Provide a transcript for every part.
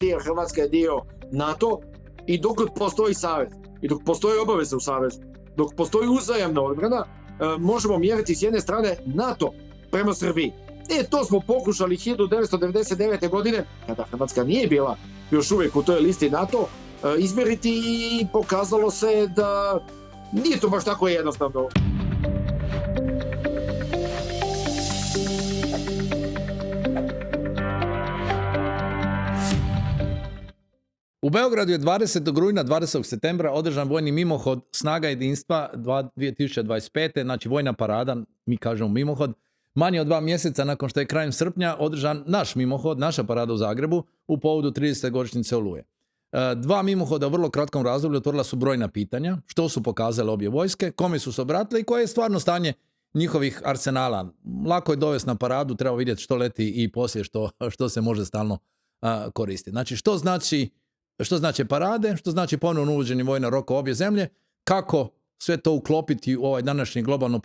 jer Hrvatska je dio NATO i dok postoji savez i dok postoji obaveza u savezu, dok postoji uzajamna odbrana, možemo mjeriti s jedne strane NATO prema Srbiji. To smo pokušali 1999. godine, kada Hrvatska nije bila još uvijek u toj listi NATO, izmjeriti i pokazalo se da nije to baš tako jednostavno. U Beogradu je 20. rujna 20. septembra održan vojni mimohod Snaga jedinstva 2025. Znači vojna parada, mi kažemo mimohod, manje od 2 mjeseca nakon što je krajem srpnja održan naš mimohod, naša parada u Zagrebu u povodu 30. godišnjice Oluje. 2 mimohoda u vrlo kratkom razdoblju otvorila su brojna pitanja, što su pokazale obje vojske, kome su se obratile i koje je stvarno stanje njihovih arsenala. Lako je dovesti na paradu, treba vidjeti što leti i poslije što se može stalno koristiti. Znači što znači parade, što znači ponovno uvođenje vojne roka u obje zemlje, kako sve to uklopiti u ovaj današnji globalno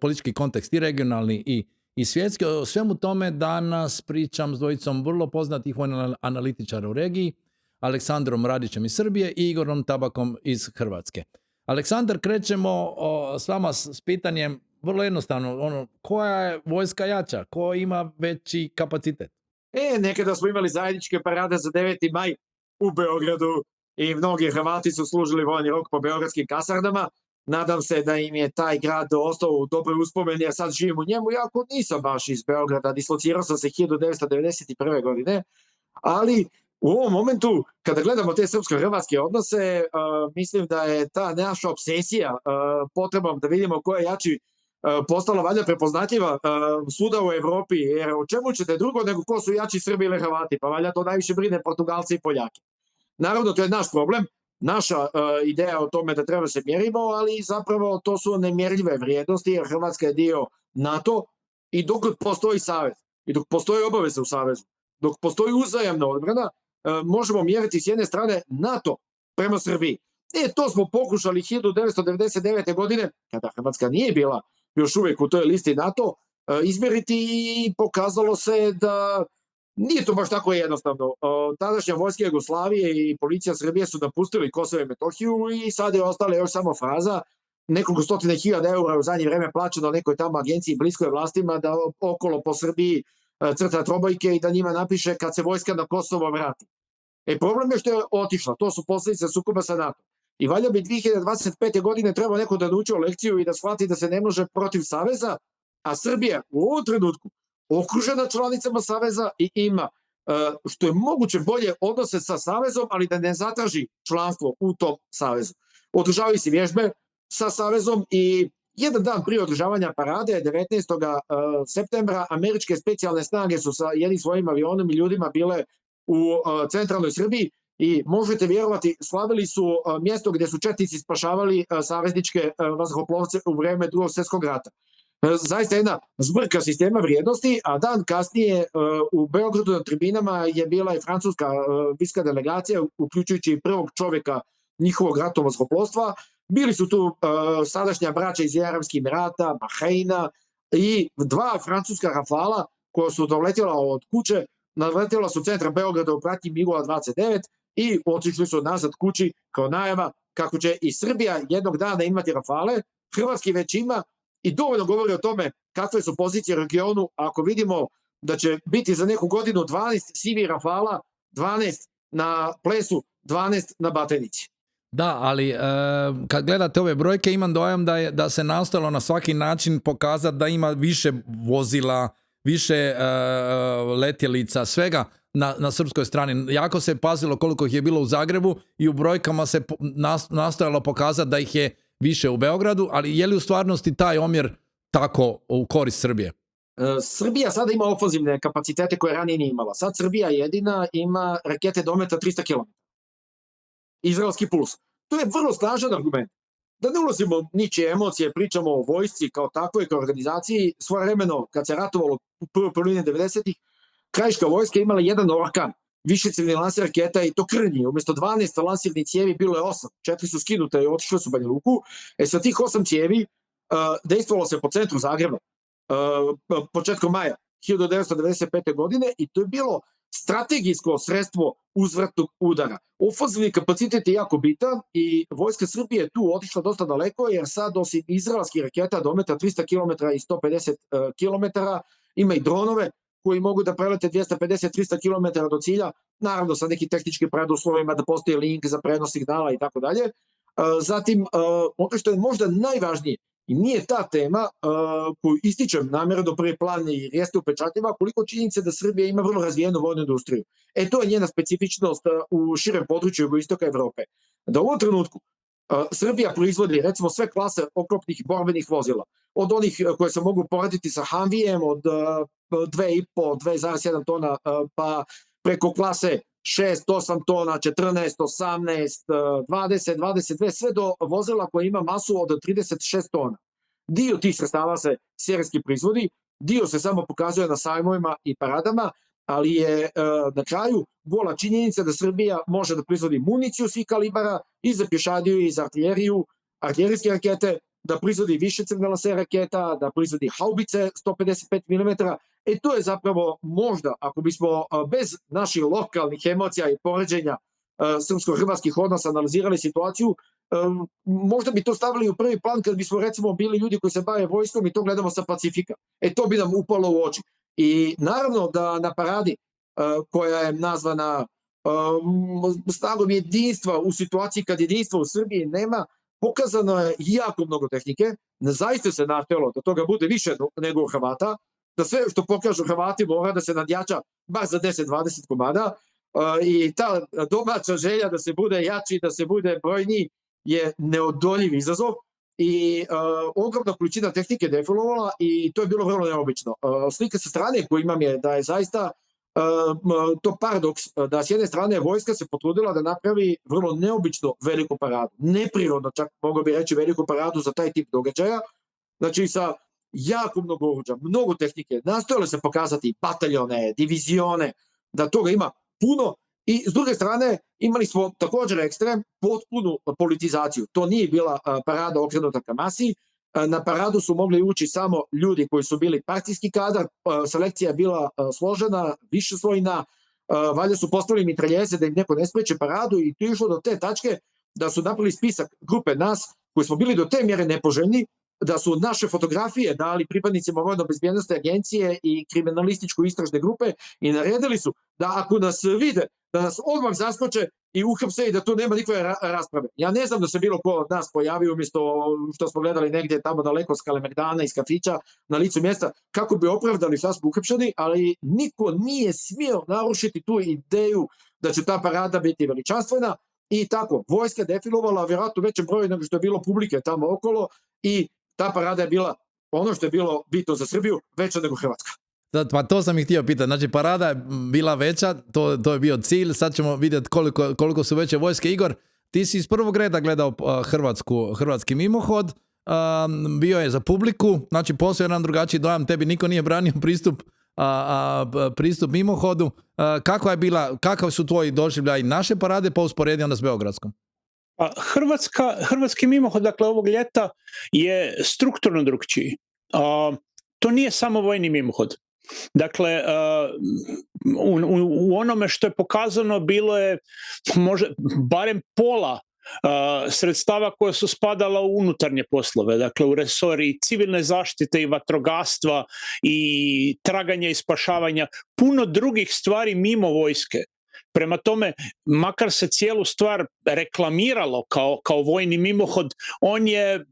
politički kontekst i regionalni i svjetski. O svemu tome danas pričam s dvojicom vrlo poznatih vojnih analitičara u regiji, Aleksandrom Radićem iz Srbije i Igorom Tabakom iz Hrvatske. Aleksandar, krećemo s vama s pitanjem vrlo jednostavno, koja je vojska jača, ko ima veći kapacitet? Nekada smo imali zajedničke parade za 9. maj u Beogradu i mnogi Hrvati su služili vojni rok po beogradskim kasarnama. Nadam se da im je taj grad ostao u dobroj uspomeni, jer sad živim u njemu. Jako nisam baš iz Beograda, dislocirao sam se 1991. godine, ali u ovom momentu, kada gledamo te srpsko-hrvatske odnose, mislim da je ta naša obsesija potrebom da vidimo ko je jači postala valjda prepoznatljiva svuda u Evropi, jer o čemu ćete drugo nego ko su jači Srbi ili Hrvati, pa valjda to najviše brine Portugalci i Poljaki. Naravno, to je naš problem, naša ideja o tome da treba se mjerimo, ali zapravo to su nemjerljive vrijednosti, jer Hrvatska je dio NATO i dok postoji savez, i dok postoji obaveza u savezu, dok postoji uzajamna odbrana, možemo mjeriti s jedne strane NATO prema Srbiji. To smo pokušali 1999. godine, kada Hrvatska nije bila još uvijek u toj listi NATO, izmjeriti i pokazalo se da nije to baš tako jednostavno. Tadašnja vojska Jugoslavije i policija Srbije su napustili Kosovo i Metohiju i sad je ostala još samo fraza, nekoliko stotine hiljada eura u zadnje vreme plaćeno nekoj tamo agenciji bliskoj vlastima da okolo po Srbiji crta trobojke i da njima napiše kad se vojska na Kosovo vrati. Problem je što je otišla, to su posljedice sukoba sa NATO. I valjda bi 2025. godine trebao neko da nauči lekciju i da shvati da se ne može protiv saveza, a Srbija u ovom trenutku okružena članicama saveza i ima što je moguće bolje odnose sa savezom, ali da ne zatraži članstvo u tom savezu. Održavaju se vježbe sa savezom i jedan dan prije održavanja parade, 19. septembra, američke specijalne snage su sa jednim svojim avionom i ljudima bile u centralnoj Srbiji i možete vjerovati, slavili su mjesto gdje su četnici spašavali savezničke vazduhoplovce u vreme Drugog svjetskog rata. Zaista jedna zbrka sistema vrijednosti, a dan kasnije u Beogradu na tribinama je bila i francuska visoka delegacija, uključujući i prvog čovjeka njihovog ratnog vazduhoplovstva. Bili su tu sadašnja braća iz Arapskih Emirata, Bahreina i 2 francuska Rafala koja su doletjela od kuće, naletjela su centra Beograda u pratnji MiG-ova 29 i otišli su nazad kući kao najava kako će i Srbija jednog dana imati Rafale. Hrvatski već ima i dovoljno govori o tome kakve su pozicije u regionu. Ako vidimo da će biti za neku godinu 12 sivi Rafala, 12 na Plesu, 12 na Batajnici. Da, ali kad gledate ove brojke imam dojam da se nastojalo na svaki način pokazati da ima više vozila, više letjelica, svega na srpskoj strani. Jako se pazilo koliko ih je bilo u Zagrebu i u brojkama se nastojalo pokazati da ih je više u Beogradu, ali je li u stvarnosti taj omjer tako u korist Srbije? Srbija sada ima ofanzivne kapacitete koje ranije nije imala. Sad Srbija jedina ima rakete dometa 300 km. Izraelski puls. To je vrlo snažan argument. Da ne ulazimo ničije emocije, pričamo o vojsci kao takvoj, kao organizaciji. Svojevremeno, kad se ratovalo u prvoj polovini 90-ih, krajiška vojska imala jedan Orkan, višecevni lansir raketa i to krnji. Umjesto 12 lansirnih cijevi bilo je 8. 4 su skinute i otišle su u Banja Luku. Sa tih 8 cijevi dejstvovalo se po centru Zagreba početkom maja 1995. godine i to je bilo strategijsko sredstvo uzvratnog udara. Ofanzivni kapacitet je jako bitan i vojska Srbije je tu otišla dosta daleko, jer sad osim izraelskih raketa dometa 300 km i 150 km, ima i dronove koji mogu da prelete 250-300 km do cilja, naravno sa nekim tehničkim preduslovima da postoji link za prenos signala i tako dalje. Zatim, ono što je možda najvažnije, i nije ta tema koju ističem namjerno do prvi plan i jeste upečatljiva, koliko činjenice da Srbija ima vrlo razvijenu vojnu industriju. To je njena specifičnost u širem području jugoistoka Evrope. Da u ovom trenutku Srbija proizvodi recimo sve klase oklopnih borbenih vozila, od onih koje se mogu porediti sa Humvijem od 2,5, 2,7 tona, pa preko klase 6, 8 tona, 14, 18, 20, 22, sve do vozila koje ima masu od 36 tona. Dio tih sredstava se serijski proizvodi, dio se samo pokazuje na sajmovima i paradama, ali je na kraju gola činjenica da Srbija može da proizvodi municiju svih kalibara i za pješadiju i za artiljeriju, artiljerijske rakete, da proizvodi višecevne lansere raketa, da proizvodi haubice 155 mm. To je zapravo možda, ako bismo bez naših lokalnih emocija i poređenja srpsko-hrvatskih odnosa analizirali situaciju, možda bi to stavili u prvi plan kad bismo recimo bili ljudi koji se bave vojskom i to gledamo sa Pacifika. To bi nam upalo u oči. I naravno da na paradi koja je nazvana snagom jedinstva u situaciji kad jedinstva u Srbiji nema, pokazano je jako mnogo tehnike, zaista se natelo da toga bude više nego u Hrvata, da sve što pokažu Hrvati mora da se nadjača bar za 10-20 komada i ta domaća želja da se bude jači, da se bude brojniji je neodoljiv izazov i ogromna količina tehnike defilovala i to je bilo vrlo neobično. Slika sa strane koju imam je da je zaista to paradoks, da s jedne strane vojska se potrudila da napravi vrlo neobično veliku paradu, neprirodno čak mogao bi reći veliku paradu za taj tip događaja, znači sa jako mnogo oruđa, mnogo tehnike, nastojale se pokazati bataljone, divizione, da toga ima puno i s druge strane imali smo također ekstrem, potpunu politizaciju. To nije bila parada okrenuta ka masi, na paradu su mogli ući samo ljudi koji su bili partijski kadar, selekcija je bila složena, višeslojna, valjda su postavili mitraljeze da im neko ne spreče paradu i to je išlo do te tačke da su napravili spisak grupe nas koji smo bili do te mjere nepoželjni, da su naše fotografije dali pripadnicima vojno-bezbjednosne agencije i kriminalističko-istražne grupe i naredili su da ako nas vide, da nas odmah zaskoče i uhapse i da tu nema nikakve rasprave. Ja ne znam da se bilo ko od nas pojavio umjesto što smo gledali negdje tamo daleko s Kalemegdana iz kafića na licu mjesta kako bi opravdali šta smo uhapšeni, ali niko nije smio narušiti tu ideju da će ta parada biti veličanstvena i tako. Vojska defilovala vjerojatno većem broju nego što je bilo publike tamo okolo i ta parada je bila ono što je bilo bitno za Srbiju, veća nego Hrvatska. Pa to sam ih htio pitati. Znači, parada je bila veća, to je bio cilj, sad ćemo vidjeti koliko su veće vojske. Igor, ti si iz prvog reda gledao hrvatski mimohod, bio je za publiku, znači postoji jedan drugačiji dojam, tebi niko nije branio pristup mimohodu. Kakav su tvoji doživljaji naše parade pa usporedi onda s beogradskom? Hrvatski mimohod, dakle, ovog ljeta je strukturno drukčiji. To nije samo vojni mimohod. Dakle, u onome što je pokazano bilo je barem pola sredstava koja su spadala u unutarnje poslove, dakle u resori civilne zaštite i vatrogastva i traganja i spašavanja, puno drugih stvari mimo vojske. Prema tome, makar se cijelu stvar reklamiralo kao vojni mimohod, on je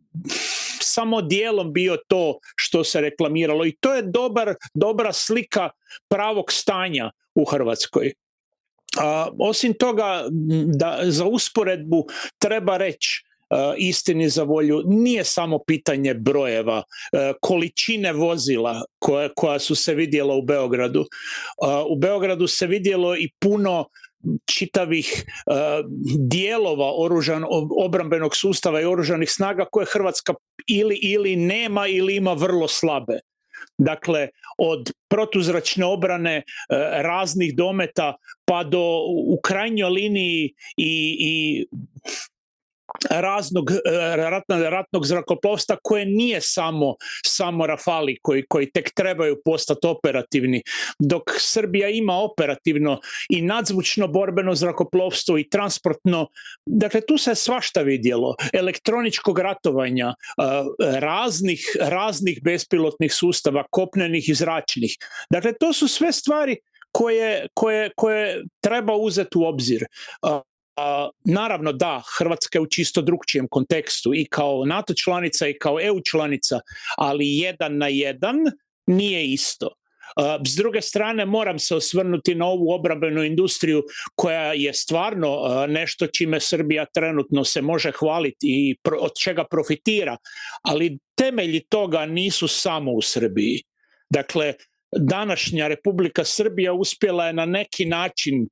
samo dijelom bio to što se reklamiralo i to je dobra slika pravog stanja u Hrvatskoj. Osim toga, da za usporedbu treba reći istini za volju, nije samo pitanje brojeva, količine vozila koja su se vidjela u Beogradu. U Beogradu se vidjelo i puno čitavih dijelova obrambenog sustava i oružanih snaga koje Hrvatska ili nema ili ima vrlo slabe. Dakle, od protuzračne obrane raznih dometa pa do u krajnjoj liniji i ratnog zrakoplovstva koje nije samo Rafali koji tek trebaju postati operativni, dok Srbija ima operativno i nadzvučno borbeno zrakoplovstvo i transportno. Dakle, tu se svašta vidjelo. Elektroničkog ratovanja, raznih bespilotnih sustava, kopnenih i zračnih. Dakle, to su sve stvari koje treba uzeti u obzir. Naravno da, Hrvatska je u čisto drugčijem kontekstu i kao NATO članica i kao EU članica, ali 1:1 nije isto. S druge strane, moram se osvrnuti na ovu obrambenu industriju koja je stvarno nešto čime Srbija trenutno se može hvaliti i od čega profitira, ali temelji toga nisu samo u Srbiji. Dakle, današnja Republika Srbija uspjela je na neki način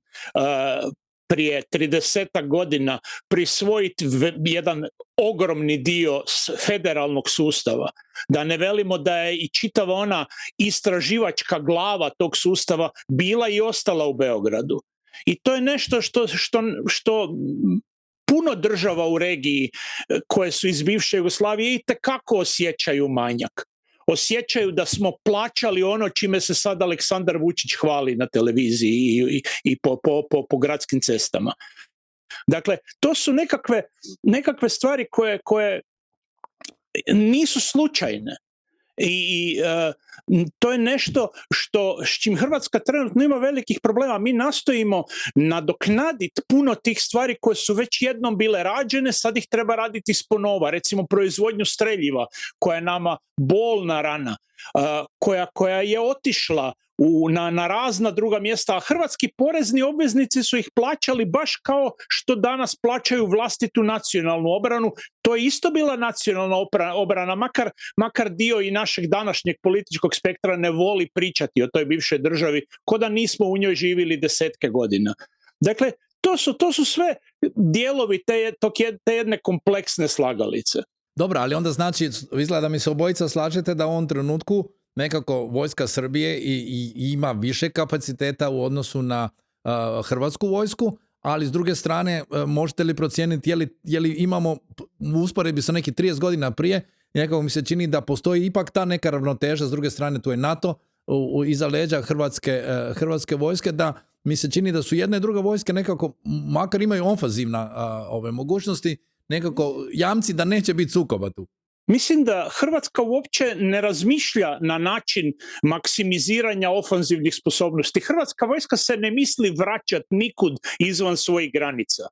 prije 30 godina prisvojiti jedan ogromni dio federalnog sustava. Da ne velimo da je i čitava ona istraživačka glava tog sustava bila i ostala u Beogradu. I to je nešto što puno država u regiji koje su iz bivše Jugoslavije itekako osjećaju manjak. Osjećaju da smo plaćali ono čime se sad Aleksandar Vučić hvali na televiziji i po gradskim cestama. Dakle, to su nekakve stvari koje nisu slučajne. I to je nešto s čim Hrvatska trenutno ima velikih problema. Mi nastojimo nadoknaditi puno tih stvari koje su već jednom bile rađene, sad ih treba raditi isponova. Recimo proizvodnju streljiva koja je nama bolna rana, koja je otišla na razna druga mjesta, a hrvatski porezni obveznici su ih plaćali baš kao što danas plaćaju vlastitu nacionalnu obranu. To je isto bila nacionalna obrana, makar dio i našeg današnjeg političkog spektra ne voli pričati o toj bivšoj državi, ko da nismo u njoj živjeli desetke godina. Dakle, to su sve dijelovi te jedne kompleksne slagalice. Dobro, ali onda znači, izgleda da mi se obojica slažete da u ovom trenutku nekako vojska Srbije i ima više kapaciteta u odnosu na hrvatsku vojsku, ali s druge strane možete li procijeniti je li imamo u usporedbi sa neki 30 godina prije, nekako mi se čini da postoji ipak ta neka ravnoteža, s druge strane tu je NATO iza leđa hrvatske vojske, da mi se čini da su jedna i druga vojske nekako, makar imaju ofanzivna ove mogućnosti, nekako jamci da neće biti sukoba tu. Mislim da Hrvatska uopće ne razmišlja na način maksimiziranja ofanzivnih sposobnosti. Hrvatska vojska se ne misli vraćati nikud izvan svojih granica.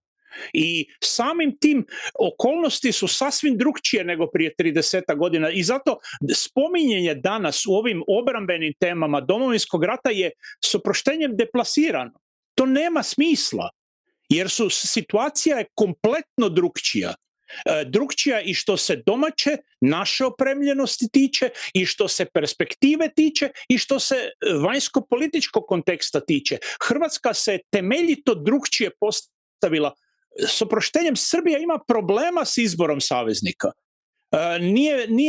I samim tim okolnosti su sasvim drukčije nego prije 30 godina i zato spominjenje danas u ovim obrambenim temama Domovinskog rata je s oproštenjem deplasirano. To nema smisla jer situacija je kompletno drukčija. Drukčija i što se domaće naše opremljenosti tiče i što se perspektive tiče i što se vanjsko-političkog konteksta tiče. Hrvatska se temeljito drukčije postavila. S oproštenjem, Srbija ima problema s izborom saveznika.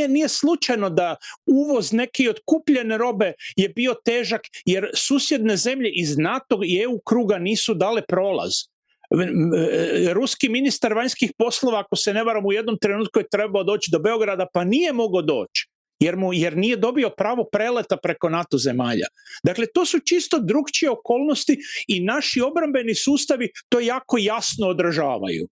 Nije slučajno da uvoz neki od kupljene robe je bio težak jer susjedne zemlje iz NATO i EU kruga nisu dale prolaz. Ruski ministar vanjskih poslova, ako se ne varam, u jednom trenutku je trebao doći do Beograda, pa nije mogao doći, jer nije dobio pravo preleta preko NATO zemalja. Dakle, to su čisto drukčije okolnosti i naši obrambeni sustavi to jako jasno odražavaju.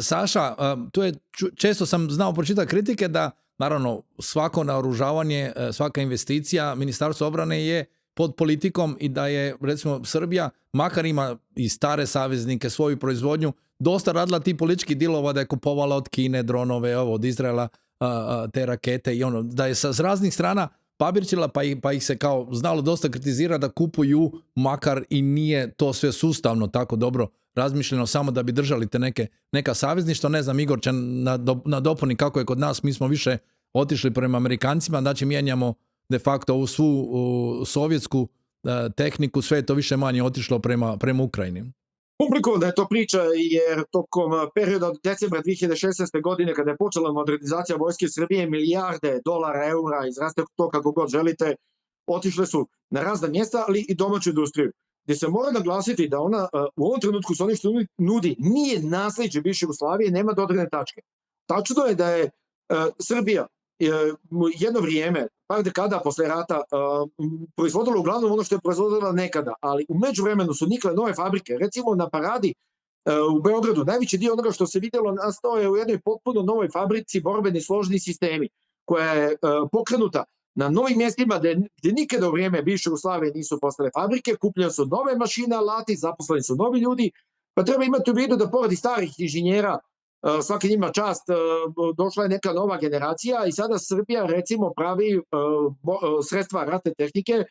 Saša, tu je, često sam znao pročitati kritike da, naravno, svako naoružavanje, svaka investicija Ministarstva obrane je pod politikom i da je, recimo, Srbija, makar ima i stare saveznike, svoju proizvodnju, dosta radila ti politički dilova, da je kupovala od Kine dronove, od Izraela te rakete i ono, da je s raznih strana pabirčila, pa ih se kao znalo dosta kritizira da kupuju, makar i nije to sve sustavno tako dobro razmišljeno, samo da bi držali te neka savezništva. Ne znam, Igor će nadopuni kako je kod nas, mi smo više otišli prema Amerikancima, znači mijenjamo de facto ovu svu sovjetsku tehniku, sve je to više manje otišlo prema Ukrajini. Komplikovana je to priča jer tokom perioda od decembra 2016. godine kada je počela modernizacija vojske Srbije, milijarde dolara, eura, izraste to kako god želite, otišle su na razna mjesta, ali i domaću industriju. gdje se mora naglasiti da ona u ovom trenutku sa onim što nudi nije naslijeđe bivše Jugoslavije, nema dodirne tačke. Tačno je da je Srbija jedno vrijeme, par dekada posle rata, proizvodila uglavnom ono što je proizvodila nekada, ali u međuvremenu su nikle nove fabrike. Recimo na Paradi u Beogradu najveći dio onoga što se vidjelo nastao je u jednoj potpuno novoj fabrici borbeni složni sistemi, koja je pokrenuta na novim mjestima gdje nikada u vrijeme bivše Jugoslavije nisu postale fabrike, kupljene su nove mašine, alati, zaposleni su novi ljudi, pa treba imati u vidu da pored starih inženjera, svaki njima čast, došla je neka nova generacija i sada Srbija recimo pravi sredstva ratne tehnike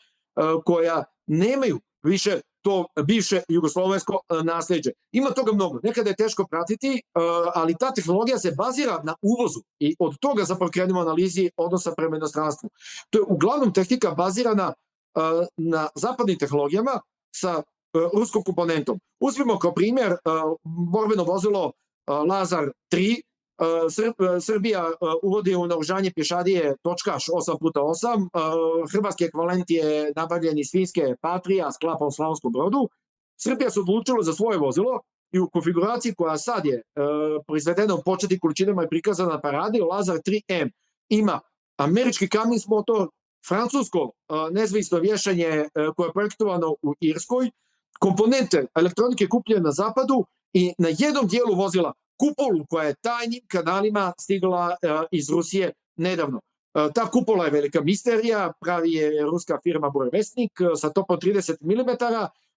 koja nemaju više to bivše jugoslovensko nasljeđe. Ima toga mnogo, nekada je teško pratiti, ali ta tehnologija se bazira na uvozu i od toga zapravo krenemo analizi odnosa prema inostranstvu. To je uglavnom tehnika bazirana na zapadnim tehnologijama sa ruskom komponentom. Uzmimo kao primjer borbeno vozilo Lazar 3, Srbija uvodi u naoružanje pješadije Točkaš 8x8, hrvatski ekvivalent je nabavljen iz finske Patrija s klapom Slavonskom Brodu. Srbija se odlučila za svoje vozilo i u konfiguraciji koja sad je proizvedena u početnim količinama i prikazana na Paradi, Lazar 3M ima američki Cummins motor, francusko nezavisno vješanje koje je projektovano u Irskoj, komponente elektronike kupljene na zapadu i na jednom dijelu vozila kupolu koja je tajnim kanalima stigla iz Rusije nedavno. Ta kupola je velika misterija, pravi je ruska firma Burevestnik sa topom 30 mm.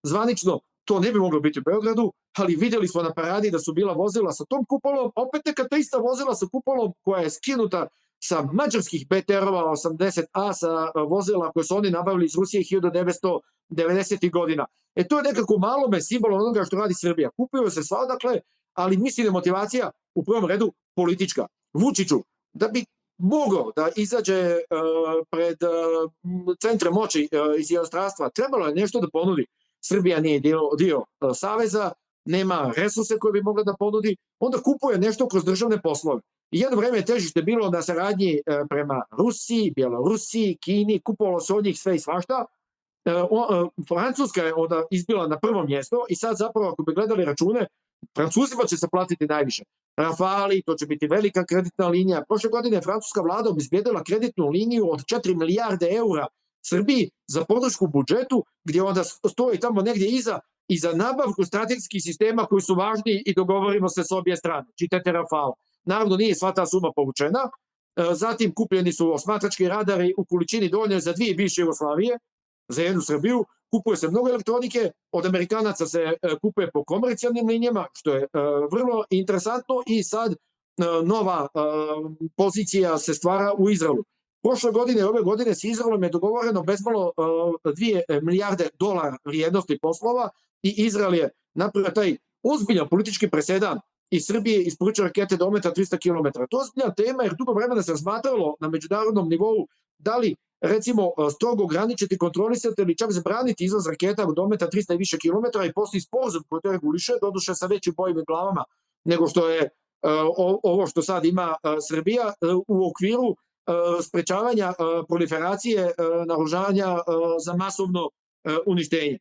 Zvanično to ne bi moglo biti u Beogradu, ali vidjeli smo na Paradi da su bila vozila sa tom kupolom, opet neka ta ista vozila sa kupolom koja je skinuta sa mađarskih BTR-ova 80A, sa vozila koje su oni nabavili iz Rusije 1990. godina. To je nekako malome simbol onoga što radi Srbija. Kupuju se svakakle, ali mislim da je motivacija u prvom redu politička. Vučiću, da bi mogao da izađe pred centre moći iz inostranstva, trebalo je nešto da ponudi. Srbija nije dio saveza, nema resurse koje bi mogla da ponudi, onda kupuje nešto kroz državne poslove. I jedno vreme je težište bilo na saradnji prema Rusiji, Bjelorusiji, Kini, kupovalo se od njih sve i svašta. Francuska je onda izbila na prvo mjesto i sad zapravo ako bi gledali račune, Francuzima će se platiti najviše. Rafali, to će biti velika kreditna linija. Prošle godine je francuska vlada obezbijedila kreditnu liniju od 4 milijarde eura Srbiji za podršku budžetu, gdje onda stoji tamo negdje iza i za nabavku strategijskih sistema koji su važni i dogovorimo se s obje strane. Čitajte Rafal. Naravno nije sva ta suma povučena. Zatim kupljeni su osmatrački radari u količini dovoljnoj za 2 bivše Jugoslavije, za jednu Srbiju. Kupuje se mnogo elektronike, od Amerikanaca se kupuje po komercijalnim linijama, što je vrlo interesantno i sad nova pozicija se stvara u Izraelu. Prošle godine i ove godine s Izraelom je dogovoreno bezmalo 2 milijarde dolara vrijednosti poslova i Izrael je napravio taj ozbiljan politički presedan i Srbije isporučuje rakete dometa 300 km. To je ozbiljna tema jer dugo vremena se razmatralo na međunarodnom nivou da li recimo strogo ograničiti, kontrolisati ili čak zabraniti izlaz raketa u dometa 300 i više kilometara i postoji sporazum koji to reguliše, doduše sa većim bojim glavama nego što je ovo što sad ima Srbija u okviru sprečavanja proliferacije naoružanja za masovno uništenje.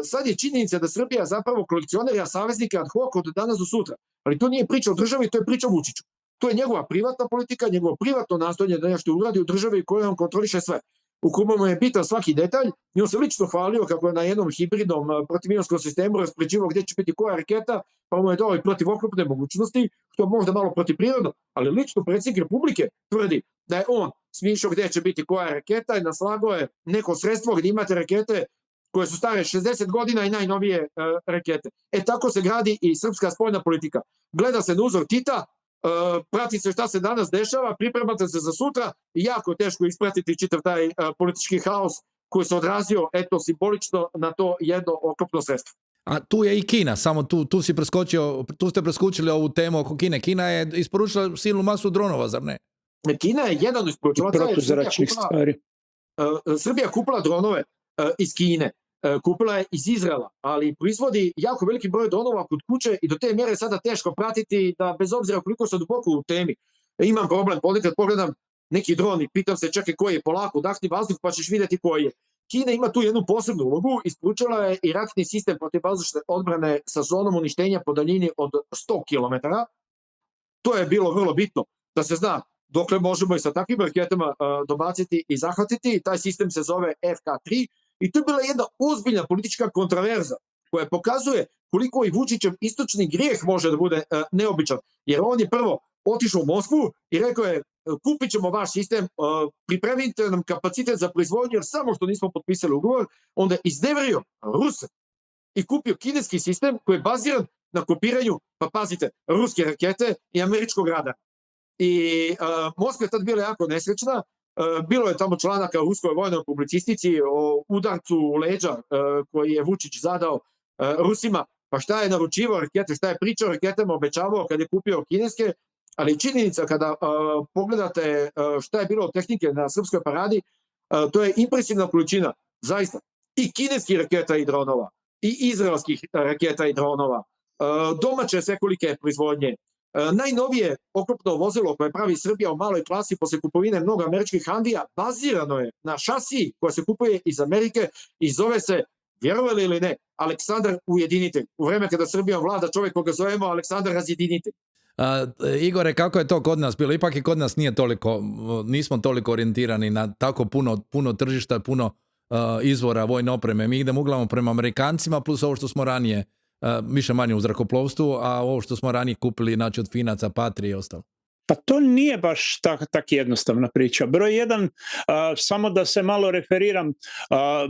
Sad je činjenica da Srbija zapravo kolekcionira saveznike ad hoc od danas do sutra, ali to nije priča o državi, to je priča o Vučiću. To je njegova privatna politika, njegovo privatno nastojanje da nešto uradi u državi kojoj on kontroliše sve. U kome mu je bitan svaki detalj i on se lično hvalio kako je na jednom hibridnom protivmionskom sistemu raspređivao gdje će biti koja raketa, pa mu je dao i protivoklopne mogućnosti, što je možda malo protivprirodno, ali lično predsjednik Republike tvrdi da je on smišljao gdje će biti koja raketa i naslagao je neko sredstvo gdje imate rakete koje su stare 60 godina i najnovije rakete. Tako se gradi i srpska spoljna politika. Gleda se na uzor Tita, prati se šta se danas dešava, pripremate se za sutra i jako teško ispratiti čitav taj politički haos koji se odrazio simbolično na to jedno oklopno sredstvo. A tu je i Kina, samo tu ste preskočili ovu temu oko Kine. Kina je isporučila silnu masu dronova, zar ne? Kina je jedan isporučilaca. Protuzračnih stvari. Srbija kupila dronove iz Kine. Kupila je iz Izraela, ali proizvodi jako veliki broj dronova kod kuće i do te mjere sada teško pratiti da bez obzira koliko sam duboko u temi. Imam problem, ponekad pogledam neki dron i pitam se čekaj koji je, polako udahni vazduh pa ćeš vidjeti koji je. Kina ima tu jednu posebnu ulogu, isporučila je i raketni sistem protivvazdušne odbrane sa zonom uništenja po daljini od 100 km. To je bilo vrlo bitno, da se zna dokle možemo i sa takvim raketama dobaciti i zahvatiti. Taj sistem se zove FK-3 i to je bila jedna ozbiljna politička kontraverza koja pokazuje koliko i Vučićev istočni grijeh može da bude neobičan. Jer on je prvo otišao u Moskvu i rekao je kupit ćemo vaš sistem, pripremite nam kapacitet za proizvodnju jer samo što nismo potpisali ugovor, onda je iznevrio Ruse i kupio kineski sistem koji je baziran na kopiranju, pa pazite, ruske rakete i američkog radara. I Moskva je tad bila jako nesrećna, bilo je tamo članaka u ruskoj vojnoj publicistici o udarcu u leđa koji je Vučić zadao Rusima, pa šta je naručivao rakete, šta je pričao o raketama, obećavao kad je kupio kineske, ali činjenica kada pogledate šta je bilo od tehnike na srpskoj paradi, to je impresivna količina, zaista, i kineskih raketa i dronova, i izraelskih raketa i dronova, domaće svekolike proizvodnje. Najnovije oklopno vozilo koje pravi Srbija u maloj klasi posle kupovine mnogo američkih Handija bazirano je na šasiji koja se kupuje iz Amerike i zove se, vjerovali ili ne, Aleksandar Ujedinitelj. U vreme kada Srbijom vlada čovjek koga zovemo Aleksandar Razjedinitelj. Igore, kako je to kod nas bilo? Ipak i kod nas nismo toliko orijentirani na tako puno tržišta, puno izvora vojne opreme. Mi idemo uglavnom prema Amerikancima plus ovo što smo ranije više manje u zrakoplovstvu, a ovo što smo ranije kupili, znači od Finaca, Patrije i ostalo. Pa to nije baš tak jednostavna priča. Broj jedan, samo da se malo referiram,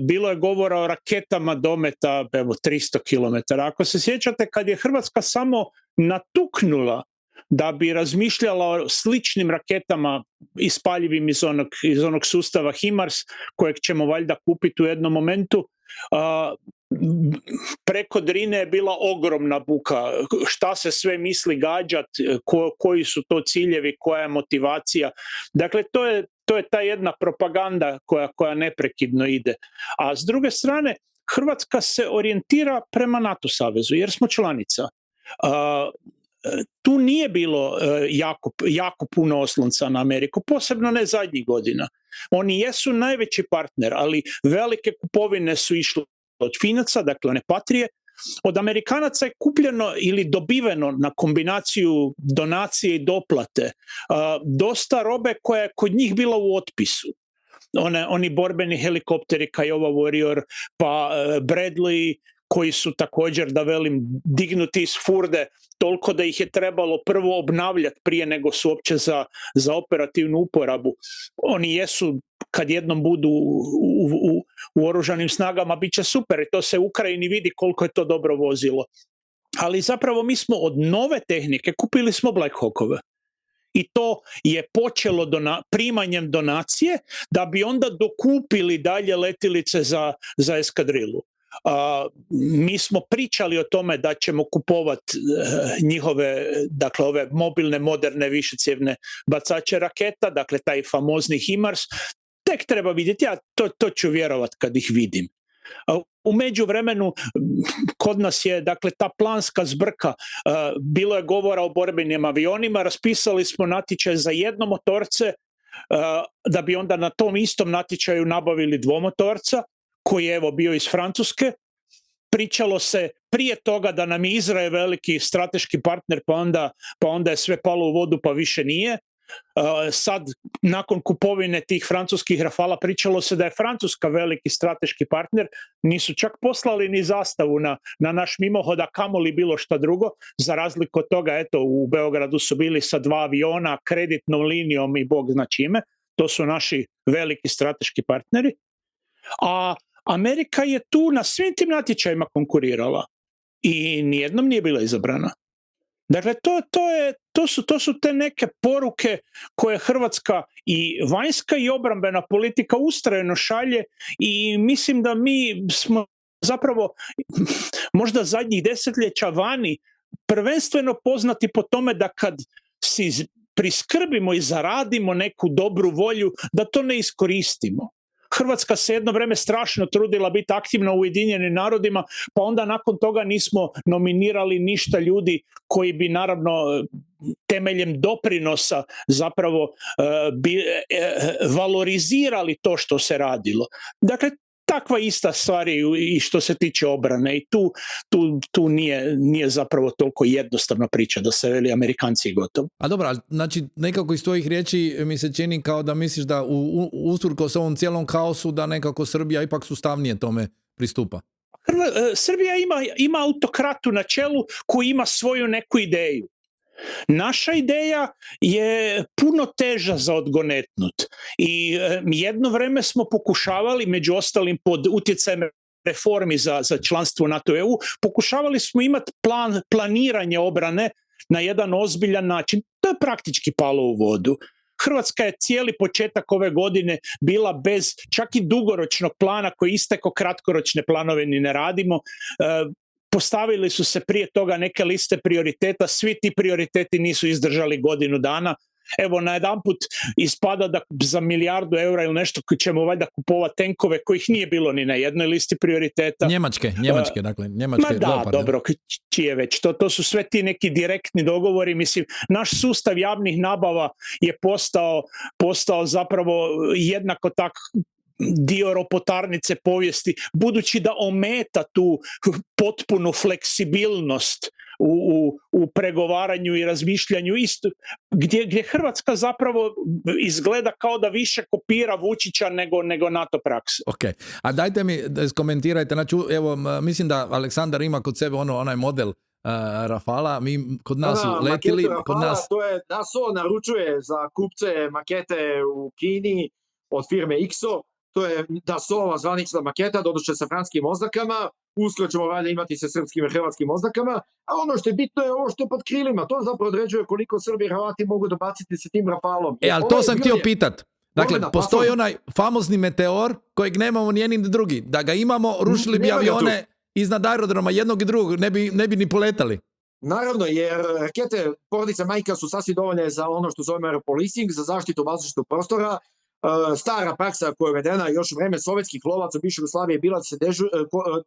bilo je govora o raketama dometa 300 km. Ako se sjećate, kad je Hrvatska samo natuknula da bi razmišljala o sličnim raketama ispaljivim iz onog sustava HIMARS, kojeg ćemo valjda kupiti u jednom momentu, preko Drine je bila ogromna buka, šta se sve misli gađat, koji su to ciljevi, koja je motivacija. Dakle, to je ta jedna propaganda koja neprekidno ide. A s druge strane, Hrvatska se orijentira prema NATO savezu, jer smo članica. Tu nije bilo jako puno oslonca na Ameriku, posebno ne zadnjih godina. Oni jesu najveći partner, ali velike kupovine su išle od Finaca, dakle one Patrije. Od Amerikanaca je kupljeno ili dobiveno na kombinaciju donacije i doplate dosta robe koja je kod njih bila u otpisu. Oni borbeni helikopteri Kiowa Warrior, pa Bradley, koji su također, da velim, dignuti iz furde toliko da ih je trebalo prvo obnavljati prije nego su uopće za operativnu uporabu. Oni jesu, kad jednom budu u oružanim snagama, bit će super i to se u Ukrajini vidi koliko je to dobro vozilo. Ali zapravo mi smo od nove tehnike kupili smo Black Hawkove. I to je počelo primanjem donacije da bi onda dokupili dalje letilice za eskadrilu. Mi smo pričali o tome da ćemo kupovati njihove, dakle ove mobilne, moderne, višecjevne bacače raketa, dakle taj famozni HIMARS. Tek treba vidjeti, ja to ću vjerovat kad ih vidim. U međuvremenu kod nas je, dakle, ta planska zbrka, bilo je govora o borbenim avionima, raspisali smo natječaj za jednomotorce, da bi onda na tom istom natječaju nabavili dvomotorca, koji je evo bio iz Francuske. Pričalo se prije toga da nam je Izrael veliki strateški partner, pa onda je sve palo u vodu, pa više nije. Sad, nakon kupovine tih francuskih Rafala, pričalo se da je Francuska veliki strateški partner, nisu čak poslali ni zastavu na naš mimohod, a kamoli bilo šta drugo. Za razliku od toga, eto, u Beogradu su bili sa 2 aviona, kreditnom linijom i bog zna čime. To su naši veliki strateški partneri. A Amerika je tu na svim tim natječajima konkurirala i nijednom nije bila izabrana. Dakle, to su te neke poruke koje Hrvatska i vanjska i obrambena politika ustrajno šalje i mislim da mi smo zapravo možda zadnjih desetljeća vani prvenstveno poznati po tome da kad si priskrbimo i zaradimo neku dobru volju, da to ne iskoristimo. Hrvatska se jedno vreme strašno trudila biti aktivna u Ujedinjenim narodima, pa onda nakon toga nismo nominirali ništa ljudi koji bi naravno temeljem doprinosa zapravo valorizirali to što se radilo. Dakle, takva ista stvar i što se tiče obrane i tu nije zapravo toliko jednostavna priča da se veli Amerikanci i gotovo. A dobro, ali znači nekako iz tvojih riječi mi se čini kao da misliš da usprkos ovom cijelom kaosu da nekako Srbija ipak sustavnije tome pristupa. Srbija ima autokratu na čelu koji ima svoju neku ideju. Naša ideja je puno teža za odgonetnut i jedno vreme smo pokušavali, među ostalim pod utjecajem reformi za članstvo NATO EU, pokušavali smo imati planiranje obrane na jedan ozbiljan način. To je praktički palo u vodu. Hrvatska je cijeli početak ove godine bila bez čak i dugoročnog plana koji isteko kratkoročne planove ni ne radimo. Postavili su se prije toga neke liste prioriteta, svi ti prioriteti nisu izdržali godinu dana. Evo, najedanput ispada da za milijardu eura ili nešto ćemo valjda kupovati tenkove kojih nije bilo ni na jednoj listi prioriteta. Njemačke, dakle. Ma da, dobro, čije već. To su sve ti neki direktni dogovori. Mislim, naš sustav javnih nabava je postao zapravo jednako tak dio ropotarnice povijesti, budući da ometa tu potpunu fleksibilnost u pregovaranju i razmišljanju isto, gdje Hrvatska zapravo izgleda kao da više kopira Vučića nego NATO prakse. Ok, a dajte mi da iskomentirajte, znači evo mislim da Aleksandar ima kod sebe onaj model Rafala, mi kod nas su letili, kod nas... To je DASO naručuje za kupce makete u Kini od firme IXO. To je DASO-ova zvanična maketa, doduše sa franskim oznakama, uskoro ćemo valjda imati sa srpskim i hrvatskim oznakama, a ono što je bitno je ovo što je pod krilima, to zapravo određuje koliko Srbi i Hrvati mogu dobaciti sa tim Rafalom. Ali to sam htio pitat. Dakle, postoji onaj famozni meteor kojeg nemamo ni jedan ni drugi. Da ga imamo, rušili bi avione iznad aerodroma jednog i drugog, ne bi ni poletali. Naravno, jer rakete porodice Majka su sasvim dovoljne za ono što zovemo aeropolicing, za zaštitu vazdušnog prostora. Stara praksa koja je uvedena još u vreme sovjetskih lovaca u bivšoj Jugoslaviji je bila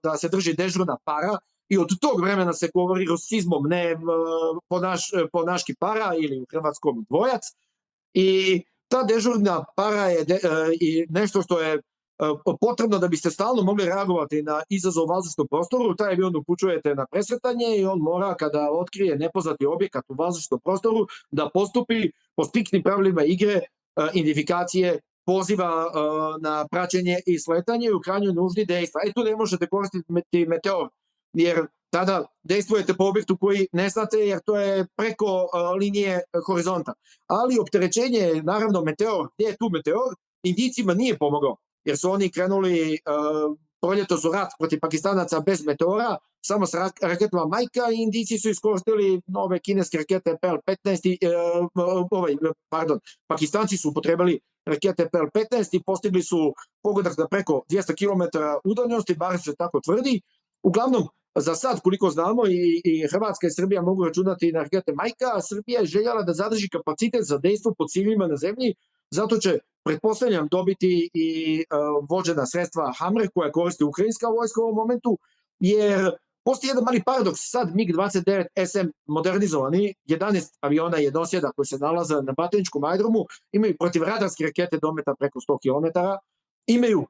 da se drži dežurna para i od tog vremena se govori rusizmom, ne ponaški para ili u hrvatskom dvojac. I ta dežurna para je i nešto što je potrebno da biste stalno mogli reagovati na izazov u vazdušnom prostoru. Taj avion upućujete na presretanje i on mora, kada otkrije nepoznati objekat u vazdušnom prostoru, da postupi po striktnim pravilima igre, identifikacije, poziva na praćenje i sletanje i u krajnjoj nuždi dejstva. Tu ne možete koristiti meteor, jer tada dejstvujete po objektu koji ne znate, jer to je preko linije horizonta. Ali opterećenje je naravno meteor. Gdje je tu meteor? Indijcima nije pomogao, jer su oni krenuli proljetos u rat protiv Pakistanaca bez meteora, samo sa raketama Majka, i Indijci su iskoristili nove kineske rakete PL-15, Pakistanci su upotrebali rakete PL-15 i postigli su pogodak na preko 200 km udaljenosti, bar se tako tvrdi. Uglavnom, za sad, koliko znamo, i Hrvatska i Srbija mogu računati na rakete Majka, Srbija je željela da zadrži kapacitet za dejstvo po ciljima na zemlji, zato će, pretpostavljam, dobiti i vođena sredstva Hammer koja koristi ukrajinska vojska u ovom momentu, jer postoji jedan mali paradoks. Sad MiG-29 SM modernizovani, 11 aviona jednosjeda koji se nalaze na Batiničkom aerodromu, imaju protivradarske rakete dometa preko 100 km, imaju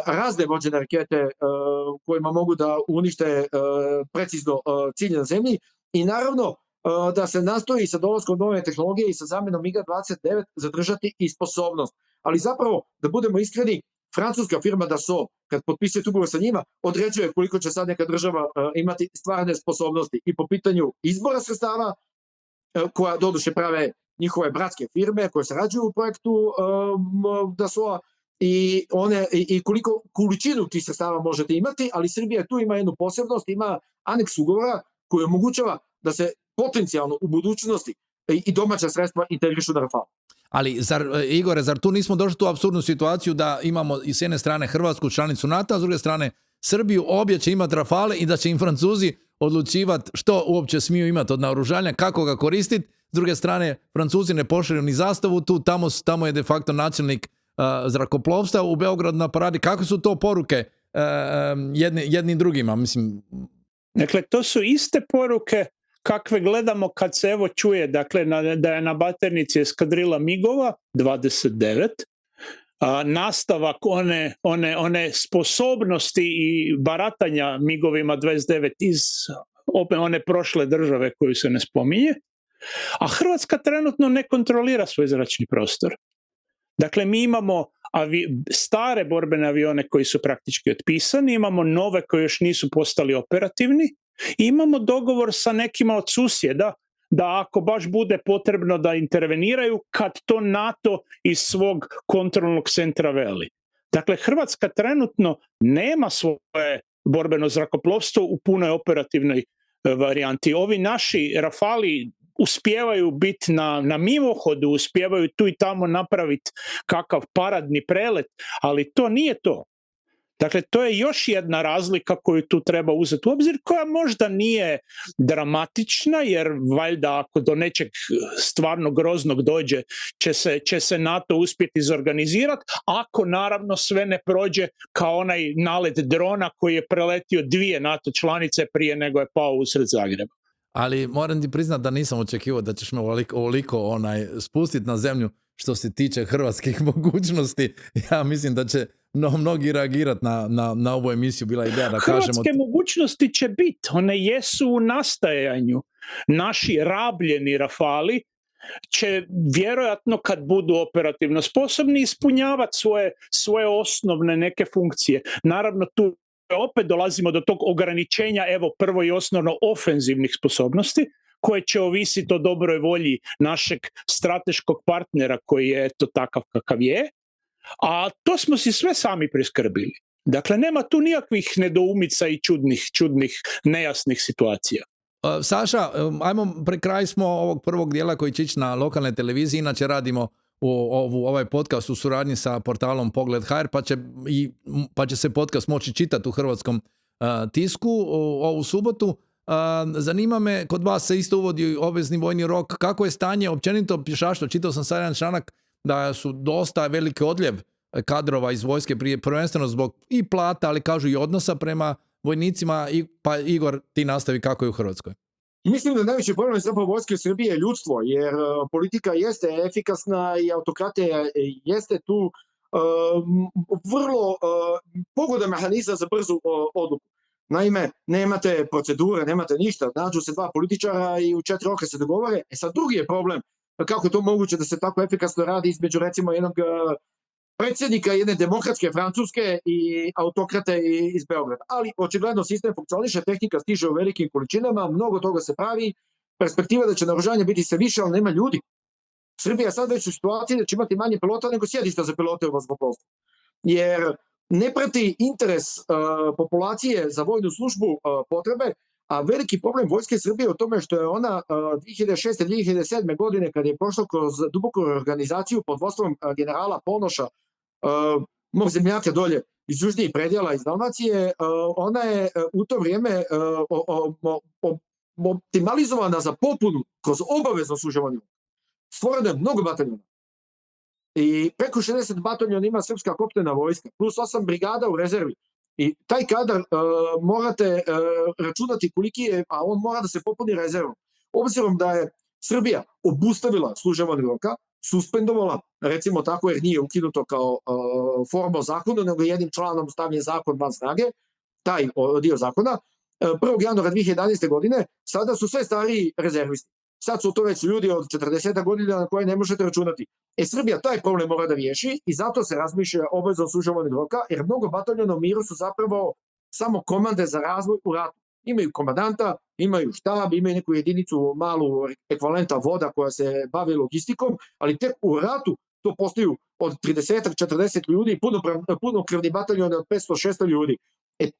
razne vođene rakete kojima mogu da unište precizno cilje na zemlji i naravno da se nastoji sa dolaskom nove tehnologije i sa zamenom MiG-29 zadržati i sposobnost. Ali zapravo, da budemo iskreni, francuska firma Dassault, kad potpisuje ugovor sa njima, određuje koliko će sad neka država imati stvarne sposobnosti i po pitanju izbora sredstava, koja doduše prave njihove bratske firme koje sarađuju u projektu Dassaulta, i koliko količinu tih sredstava možete imati, ali Srbija tu ima jednu posebnost, ima aneks ugovora koji omogućava da se potencijalno u budućnosti i domaća sredstva integrišu na Rafal. Ali, Igore, zar tu nismo došli u apsurdnu situaciju da imamo i s jedne strane Hrvatsku članicu NATO, a s druge strane Srbiju, obje će imati Rafale i da će im Francuzi odlučivati što uopće smiju imati od naoružanja, kako ga koristiti. S druge strane, Francuzi ne pošalju ni zastavu tu, tamo je de facto načelnik zrakoplovstva u Beogradu na paradi. Kako su to poruke jednim drugima? Mislim... Dakle, to su iste poruke kakve gledamo kad se evo čuje, dakle, da je na Baternici eskadrila MIG-ova 29, nastavak one sposobnosti i baratanja migovima 29 iz opet one prošle države koju se ne spominje, a Hrvatska trenutno ne kontrolira svoj zračni prostor. Dakle, mi imamo stare borbene avione koji su praktički otpisani, imamo nove koji još nisu postali operativni i imamo dogovor sa nekima od susjeda da ako baš bude potrebno da interveniraju kad to NATO iz svog kontrolnog centra veli. Dakle, Hrvatska trenutno nema svoje borbeno zrakoplovstvo u punoj operativnoj varijanti. Ovi naši Rafali uspijevaju biti na mimohodu, uspijevaju tu i tamo napraviti kakav paradni prelet, ali to nije to. Dakle, to je još jedna razlika koju tu treba uzeti u obzir, koja možda nije dramatična, jer valjda ako do nečeg stvarno groznog dođe će se NATO uspjeti izorganizirati, ako naravno sve ne prođe kao onaj nalet drona koji je preletio 2 NATO članice prije nego je pao usred Zagreba. Ali moram ti priznati da nisam očekivao da ćeš me ovoliko spustiti na zemlju što se tiče hrvatskih mogućnosti. Ja mislim da će mnogi reagirati na ovu emisiju. Bila ideja da kažemo... Hrvatske mogućnosti će biti. One jesu u nastajanju. Naši rabljeni Rafali će vjerojatno kad budu operativno sposobni ispunjavati svoje osnovne neke funkcije. Naravno tu opet dolazimo do tog ograničenja, evo prvo i osnovno ofenzivnih sposobnosti, koje će ovisiti o dobroj volji našeg strateškog partnera koji je eto takav kakav je, a to smo si sve sami priskrbili. Dakle, nema tu nikakvih nedoumica i čudnih nejasnih situacija. Saša, ajmo, pri kraju smo ovog prvog dijela koji će ići na lokalne televizije, inače radimo ovaj podcast u suradnji sa portalom Pogled.hr, pa će se podcast moći čitati u hrvatskom tisku ovu subotu. Zanima me, kod vas se isto uvodi obvezni vojni rok, kako je stanje općenito pješaštvo? Čitao sam sad jedan članak da su dosta veliki odljev kadrova iz vojske, prvenstveno zbog i plata, ali kažu i odnosa prema vojnicima. Pa Igor, ti nastavi kako je u Hrvatskoj. Mislim da najveći problem zapravo vojske Srbije je ljudstvo, jer politika jeste efikasna i autokratija jeste tu vrlo pogodan mehanizam za brzu odluku. Naime, nemate procedure, nemate ništa, nađu se 2 političara i u 4 roka se dogovore. Sad drugi je problem, kako je to moguće da se tako efikasno radi između recimo jednog predsjednika jedne demokratske Francuske i autokrate iz Beograda. Ali očigledno sistem funkcioniše, tehnika stiže u velikim količinama, mnogo toga se pravi, perspektiva da će naoružanja biti sve više, ali nema ljudi. Srbija je sad već u situaciji da će imati manje pilota nego sjedišta za pilote u vazduhoplovstvu. Jer ne prati interes populacije za vojnu službu potrebe, a veliki problem vojske Srbije u tome što je ona 2006. 2007. godine, kad je prošla kroz duboku organizaciju pod vodstvom generala Ponoša, mog zemljaka dolje iz južnijih predjela iz Dalmacije, ona je u to vrijeme optimalizovana za popunu kroz obavezno služenje. Stvoreno je mnogo bataljona. I preko 60 bataljona ima srpska kopnena vojska, plus 8 brigada u rezervi. I taj kadar morate računati koliki je, a on mora da se popuni rezervom. Obzirom da je Srbija obustavila služenje roka, suspendovala, recimo tako, jer nije ukinuto kao forma zakona, nego jednim članom stavljen zakon van snage, taj dio zakona, 1. januara 2011. godine, sada su sve stariji rezervisti. Sad su to već ljudi od 40 godina na koje ne možete računati. Srbija taj problem mora da riješi i zato se razmišlja o obaveznom služenju roka, jer mnogo bataljona u miru su zapravo samo komande za razvoj u ratu. Imaju komandanta, imaju štab, imaju neku jedinicu malu ekvivalenta voda koja se bavi logistikom, ali tek u ratu to postaju od 30-40 ljudi, punokrvni bataljone od 500-600 ljudi.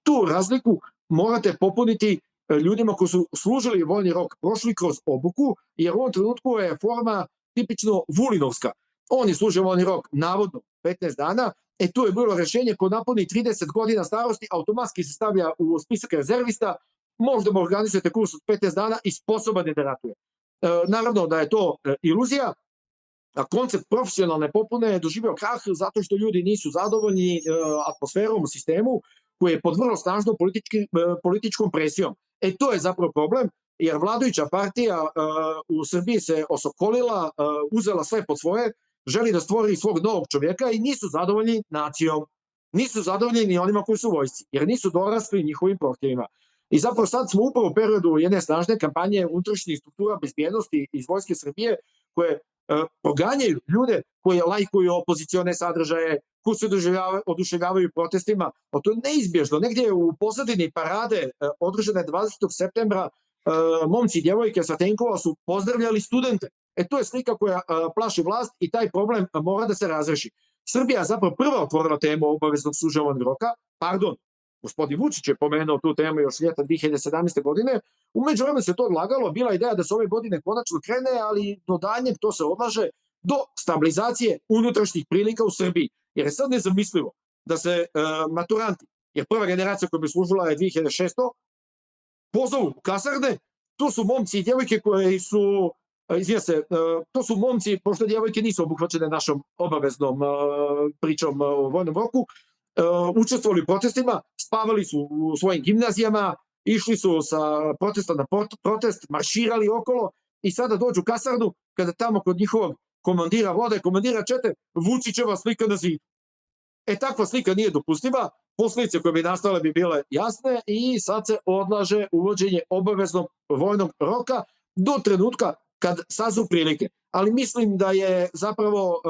Tu razliku morate popuniti ljudima koji su služili vojni rok, prošli kroz obuku, jer u ovom trenutku je forma tipično vulinovska. Oni služe vojni rok navodno 15 dana, tu je bilo rješenje ko napuni 30 godina starosti, automatski se stavlja u spisak rezervista, možda mu organizujete kurs od 15 dana i sposoban je da ratuje. Naravno da je to iluzija, a koncept profesionalne popune je doživio krah zato što ljudi nisu zadovoljni atmosferom u sistemu koji je pod vrlo snažnom političkom presijom. To je zapravo problem, jer vladajuća partija u Srbiji se osokolila, uzela sve pod svoje želi da stvori svog novog čovjeka i nisu zadovoljni nacijom. Nisu zadovoljni ni onima koji su u vojsci, jer nisu dorasli njihovim prohtjevima. I zapravo sad smo upravo u periodu jedne snažne kampanje unutrašnjih struktura bezbjednosti iz Vojske Srbije, koje proganjaju ljude koji lajkuju opozicione sadržaje, koji se oduševljavaju protestima. To je neizbježno. Negdje u pozadini parade održane 20. septembra momci i djevojke sa tenkova su pozdravljali studente. To je slika koja plaši vlast i taj problem mora da se razreši. Srbija zapravo prva otvorila temu obaveznog služenja roka, gospodin Vučić je pomenuo tu temu još ljeta 2017. godine, umeđu vremenu se to odlagalo, bila ideja da se ove godine konačno krene, ali do daljnjeg to se odlaže do stabilizacije unutrašnjih prilika u Srbiji. Jer je sad nezamislivo da se maturanti, jer prva generacija koja bi služila je 2600, pozovu u kasarne, to su momci i djevojke koji su, to su momci, pošto djevojke nisu obuhvaćene našom obaveznom pričom o vojnom roku, učestvovali u protestima, spavali su u svojim gimnazijama, išli su sa protesta na protest, marširali okolo i sada dođu u kasarnu kada tamo kod njihovog komandira vode, komandira čete, Vučićeva slika na zidu. Takva slika nije dopustiva, posljedice koje bi nastale bi bile jasne i sad se odlaže uvođenje obaveznog vojnog roka do trenutka kad sazru prilike. Ali mislim da je zapravo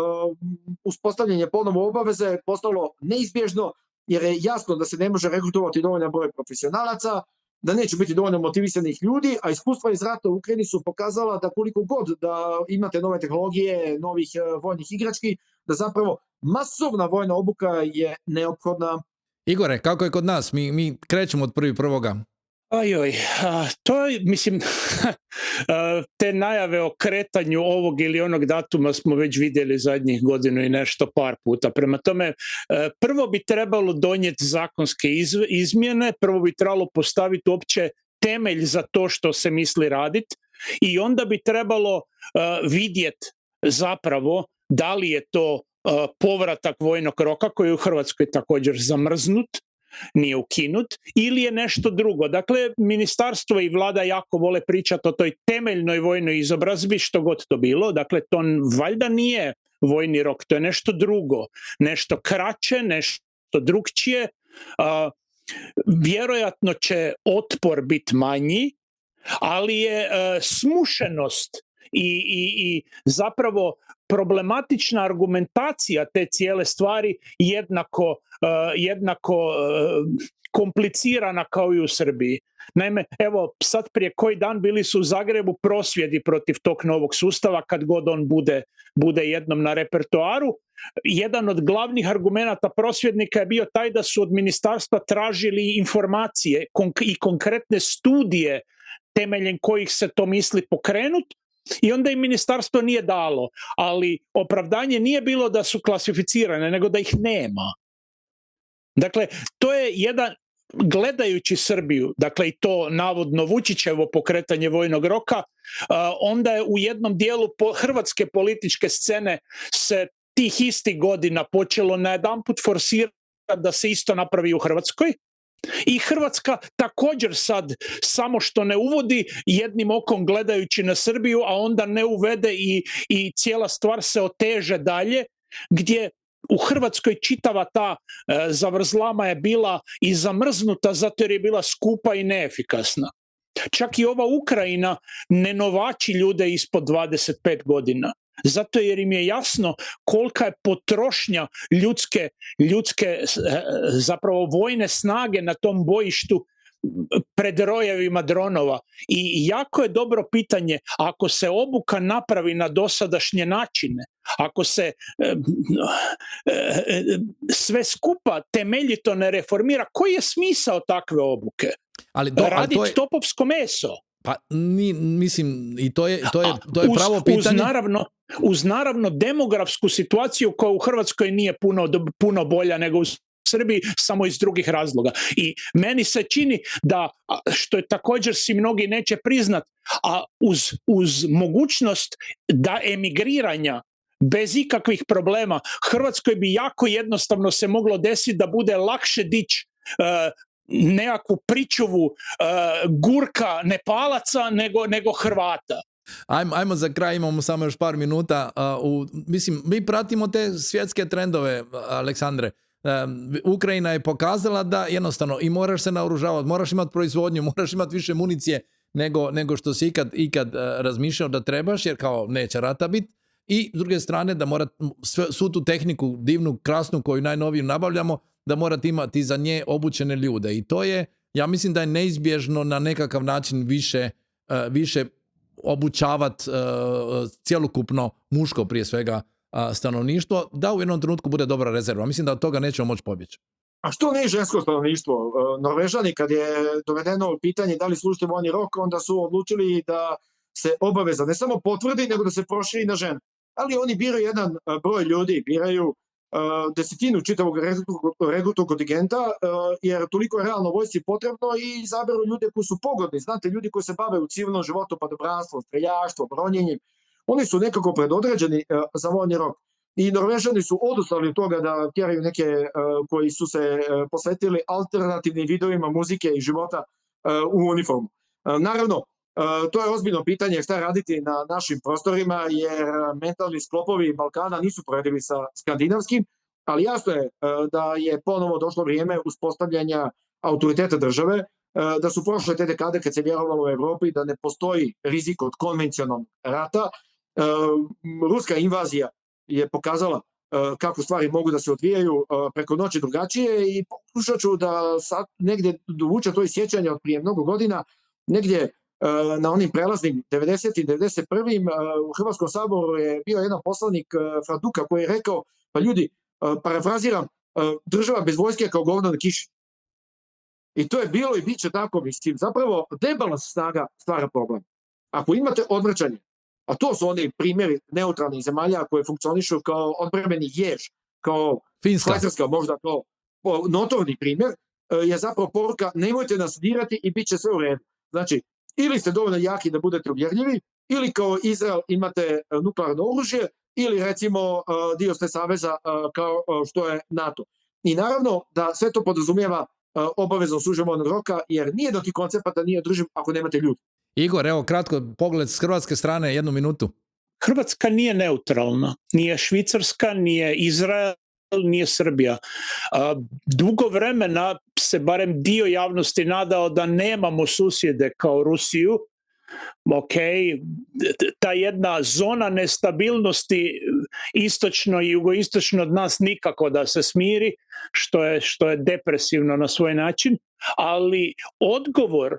uspostavljanje ponovo obaveze postalo neizbježno, jer je jasno da se ne može regrutovati dovoljan broj profesionalaca, da neće biti dovoljno motivisanih ljudi, a iskustva iz rata u Ukrajini su pokazala da koliko god da imate nove tehnologije, novih vojnih igrački, da zapravo masovna vojna obuka je neophodna. Igore, kako je kod nas? Mi krećemo od 1.1. To je, mislim, te najave o kretanju ovog ili onog datuma smo već vidjeli zadnjih godinu i nešto par puta. Prema tome, prvo bi trebalo donijeti zakonske izmjene, prvo bi trebalo postaviti uopće temelj za to što se misli raditi i onda bi trebalo vidjeti zapravo da li je to povratak vojnog roka koji je u Hrvatskoj također zamrznut, nije ukinut, ili je nešto drugo. Dakle, ministarstvo i vlada jako vole pričati o toj temeljnoj vojnoj izobrazbi, što god to bilo. Dakle, to valjda nije vojni rok, to je nešto drugo, nešto kraće, nešto drugčije. Vjerojatno će otpor biti manji, ali je smušenost i zapravo problematična argumentacija te cijele stvari jednako komplicirana kao i u Srbiji. Naime, evo, sad prije koji dan bili su u Zagrebu prosvjedi protiv tog novog sustava kad god on bude jednom na repertoaru. Jedan od glavnih argumenata prosvjednika je bio taj da su od ministarstva tražili informacije i konkretne studije temeljem kojih se to misli pokrenuti. I onda im ministarstvo nije dalo, ali opravdanje nije bilo da su klasificirane, nego da ih nema. Dakle, to je jedan, gledajući Srbiju, dakle i to navodno Vučićevo pokretanje vojnog roka, onda je u jednom dijelu hrvatske političke scene se tih istih godina počelo najedanput forsirati da se isto napravi u Hrvatskoj. I Hrvatska također sad samo što ne uvodi, jednim okom gledajući na Srbiju, a onda ne uvede i cijela stvar se oteže dalje, gdje u Hrvatskoj čitava ta zavrzlama je bila i zamrznuta zato jer je bila skupa i neefikasna. Čak i ova Ukrajina ne novači ljude ispod 25 godina. Zato jer im je jasno kolika je potrošnja ljudske zapravo vojne snage na tom bojištu pred rojevima dronova. I jako je dobro pitanje, ako se obuka napravi na dosadašnje načine, ako se sve skupa temeljito ne reformira, koji je smisao takve obuke? Raditi topovsko meso. Pa mislim, i to je pravo pitanje. Uz naravno demografsku situaciju koja u Hrvatskoj nije puno bolja nego u Srbiji, samo iz drugih razloga. I meni se čini da, što je također si mnogi neće priznat, a uz mogućnost da emigriranja bez ikakvih problema, Hrvatskoj bi jako jednostavno se moglo desiti da bude lakše dići nekakvu pričuvu Gurka Nepalaca nego Hrvata. Ajmo za kraj, imamo samo još par minuta. Mislim, mi pratimo te svjetske trendove, Aleksandre. Ukrajina je pokazala da jednostavno i moraš se naoružavati, moraš imati proizvodnju, moraš imati više municije nego što si ikad razmišljao da trebaš, jer kao neće rata biti. I s druge strane da mora svu tu tehniku divnu, krasnu koju najnoviju nabavljamo, da morate imati za nje obučene ljude. I to je, ja mislim da je neizbježno na nekakav način više obučavati cjelokupno muško prije svega stanovništvo, da u jednom trenutku bude dobra rezerva. Mislim da od toga nećemo moći pobjeći. A što ne žensko stanovništvo? Norvežani, kad je dovedeno pitanje da li služite vojni rok, onda su odlučili da se obaveza ne samo potvrdi, nego da se proširi na žene. Ali oni biraju jedan broj ljudi, biraju desetinu čitavog regrutnog kontingenta, jer toliko je realno vojsci potrebno i izaberu ljude koji su pogodni. Znate, ljudi koji se bave u civilnom životu, padobranstvom, streljaštvom, bronjenjem, oni su nekako predodređeni za vojni rok. I Norvežani su odustali od toga da tjeraju neke koji su se posvetili alternativnim vidovima muzike i života u uniformu. Naravno, to je ozbiljno pitanje šta raditi na našim prostorima, jer mentalni sklopovi Balkana nisu poredivi sa skandinavskim, ali jasno je da je ponovo došlo vrijeme uspostavljanja autoriteta države, da su prošle te dekade kad se vjerovalo u Evropi da ne postoji rizik od konvencionalnog rata. Ruska invazija je pokazala kako stvari mogu da se odvijaju preko noći drugačije i pokušat ću da sad negdje dovuče to sjećanje od prije mnogo godina, negdje na onim prelaznim 90. i 91. U Hrvatskom saboru je bio jedan poslanik Fraduka koji je rekao, pa ljudi, parafraziram, država bez vojske kao govno na kiši. I to je bilo i bit će tako, mislim. Zapravo, debalans snaga stvara problem. Ako imate odvraćanje, a to su oni primjeri neutralnih zemalja koje funkcionišu kao odbrambeni jež, kao Švajcarska, možda kao notorni primjer, je zapravo poruka nemojte nas dirati i bit će sve u redu. Znači, ili ste dovoljno jaki da budete uvjerljivi, ili kao Izrael imate nuklearno oružje, ili recimo dio ste saveza kao što je NATO. I naravno da sve to podrazumijeva obavezno služenje vojnog roka, jer nije do tih koncepata nije održiv ako nemate ljudi. Igor, evo kratko pogled s hrvatske strane, 1 minutu. Hrvatska nije neutralna, nije Švicarska, nije Izrael, nije Srbija. Dugo vremena se barem dio javnosti nadao da nemamo susjede kao Rusiju. Ok, ta jedna zona nestabilnosti istočno i jugoistočno od nas nikako da se smiri, što je depresivno na svoj način, ali odgovor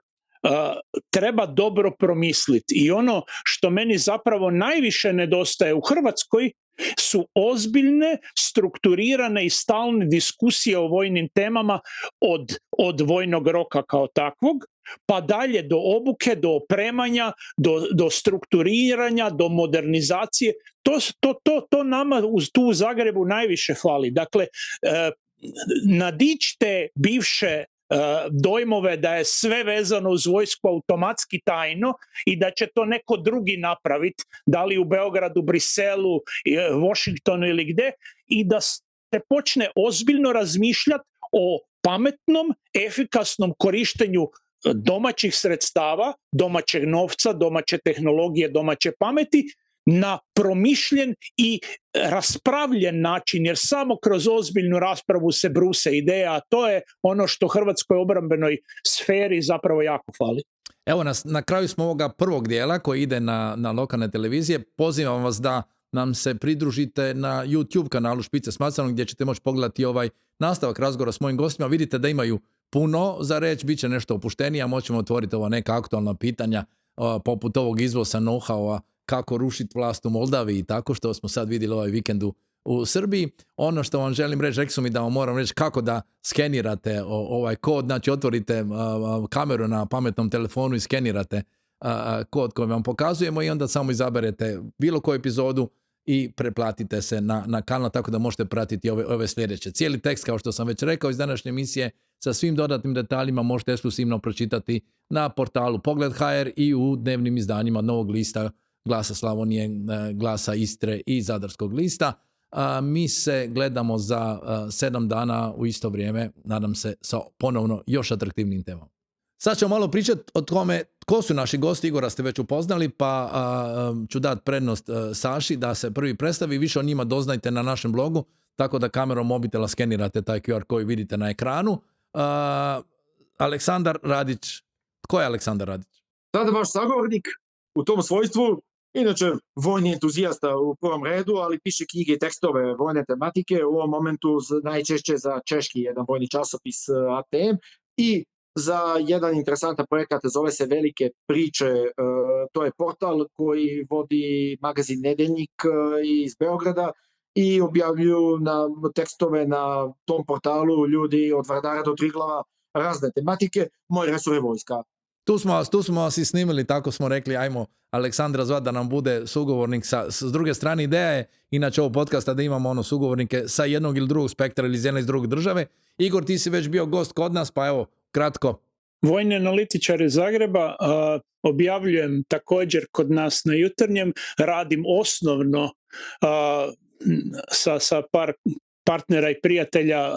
treba dobro promisliti. I ono što meni zapravo najviše nedostaje u Hrvatskoj su ozbiljne, strukturirane i stalne diskusije o vojnim temama od vojnog roka kao takvog, pa dalje do obuke, do opremanja, do strukturiranja, do modernizacije. To nama tu u Zagrebu najviše fali. Dakle, nadićte bivše dojmove da je sve vezano uz vojsku automatski tajno i da će to neko drugi napraviti, da li u Beogradu, Briselu, Washingtonu ili gde, i da se počne ozbiljno razmišljati o pametnom, efikasnom korištenju domaćih sredstava, domaćeg novca, domaće tehnologije, domaće pameti, na promišljen i raspravljen način, jer samo kroz ozbiljnu raspravu se bruse ideja, a to je ono što hrvatskoj obrambenoj sferi zapravo jako fali. Evo na kraju smo ovoga prvog dijela koji ide na lokalne televizije. Pozivam vas da nam se pridružite na YouTube kanalu Špice s Macarom, gdje ćete moći pogledati ovaj nastavak razgovora s mojim gostima. Vidite da imaju puno za reći, bit će nešto opuštenije, a moćemo otvoriti ova neka aktualna pitanja poput ovog izvoza know-howa, kako rušiti vlast u Moldaviji i tako što smo sad vidjeli ovaj vikend u Srbiji. Ono što vam želim reći, rekli su mi da vam moram reći kako da skenirate ovaj kod, znači otvorite kameru na pametnom telefonu i skenirate kod koji vam pokazujemo i onda samo izaberete bilo koju epizodu i preplatite se na kanal tako da možete pratiti ove sljedeće. Cijeli tekst, kao što sam već rekao, iz današnje emisije sa svim dodatnim detaljima možete ekskluzivno pročitati na portalu Pogled.hr i u dnevnim izdanjima Novog lista, Glasa Slavonije, Glasa Istre i Zadarskog lista. Mi se gledamo za 7 dana u isto vrijeme, nadam se, sa ponovno još atraktivnim temama. Sad ćemo malo pričati o tome tko su naši gosti. Igora ste već upoznali, pa ću dati prednost Saši da se prvi predstavi. Više o njima doznajte na našem blogu, tako da kamerom mobitela skenirate taj QR koji vidite na ekranu. Aleksandar Radić. Tko je Aleksandar Radić? Sada vaš sagovornik u tom svojstvu, inače vojni entuzijasta u prvom redu, ali piše knjige i tekstove vojne tematike, u ovom momentu najčešće za češki jedan vojni časopis ATM i za jedan interesantan projekat, zove se Velike priče, to je portal koji vodi magazin Nedeljnik iz Beograda i objavljuju tekstove na tom portalu ljudi od Vardara do Triglava, razne tematike. Moj resor je vojska. Tu smo vas i snimili, tako smo rekli, ajmo Aleksandra zvat da nam bude sugovornik. S druge strane, ideja je inače ovog podcasta da imamo sugovornike sa jednog ili drugog spektra ili iz jedne iz druge države. Igor, ti si već bio gost kod nas, pa evo, kratko. Vojni analitičar iz Zagreba, objavljujem također kod nas na Jutarnjem, radim osnovno sa par partnera i prijatelja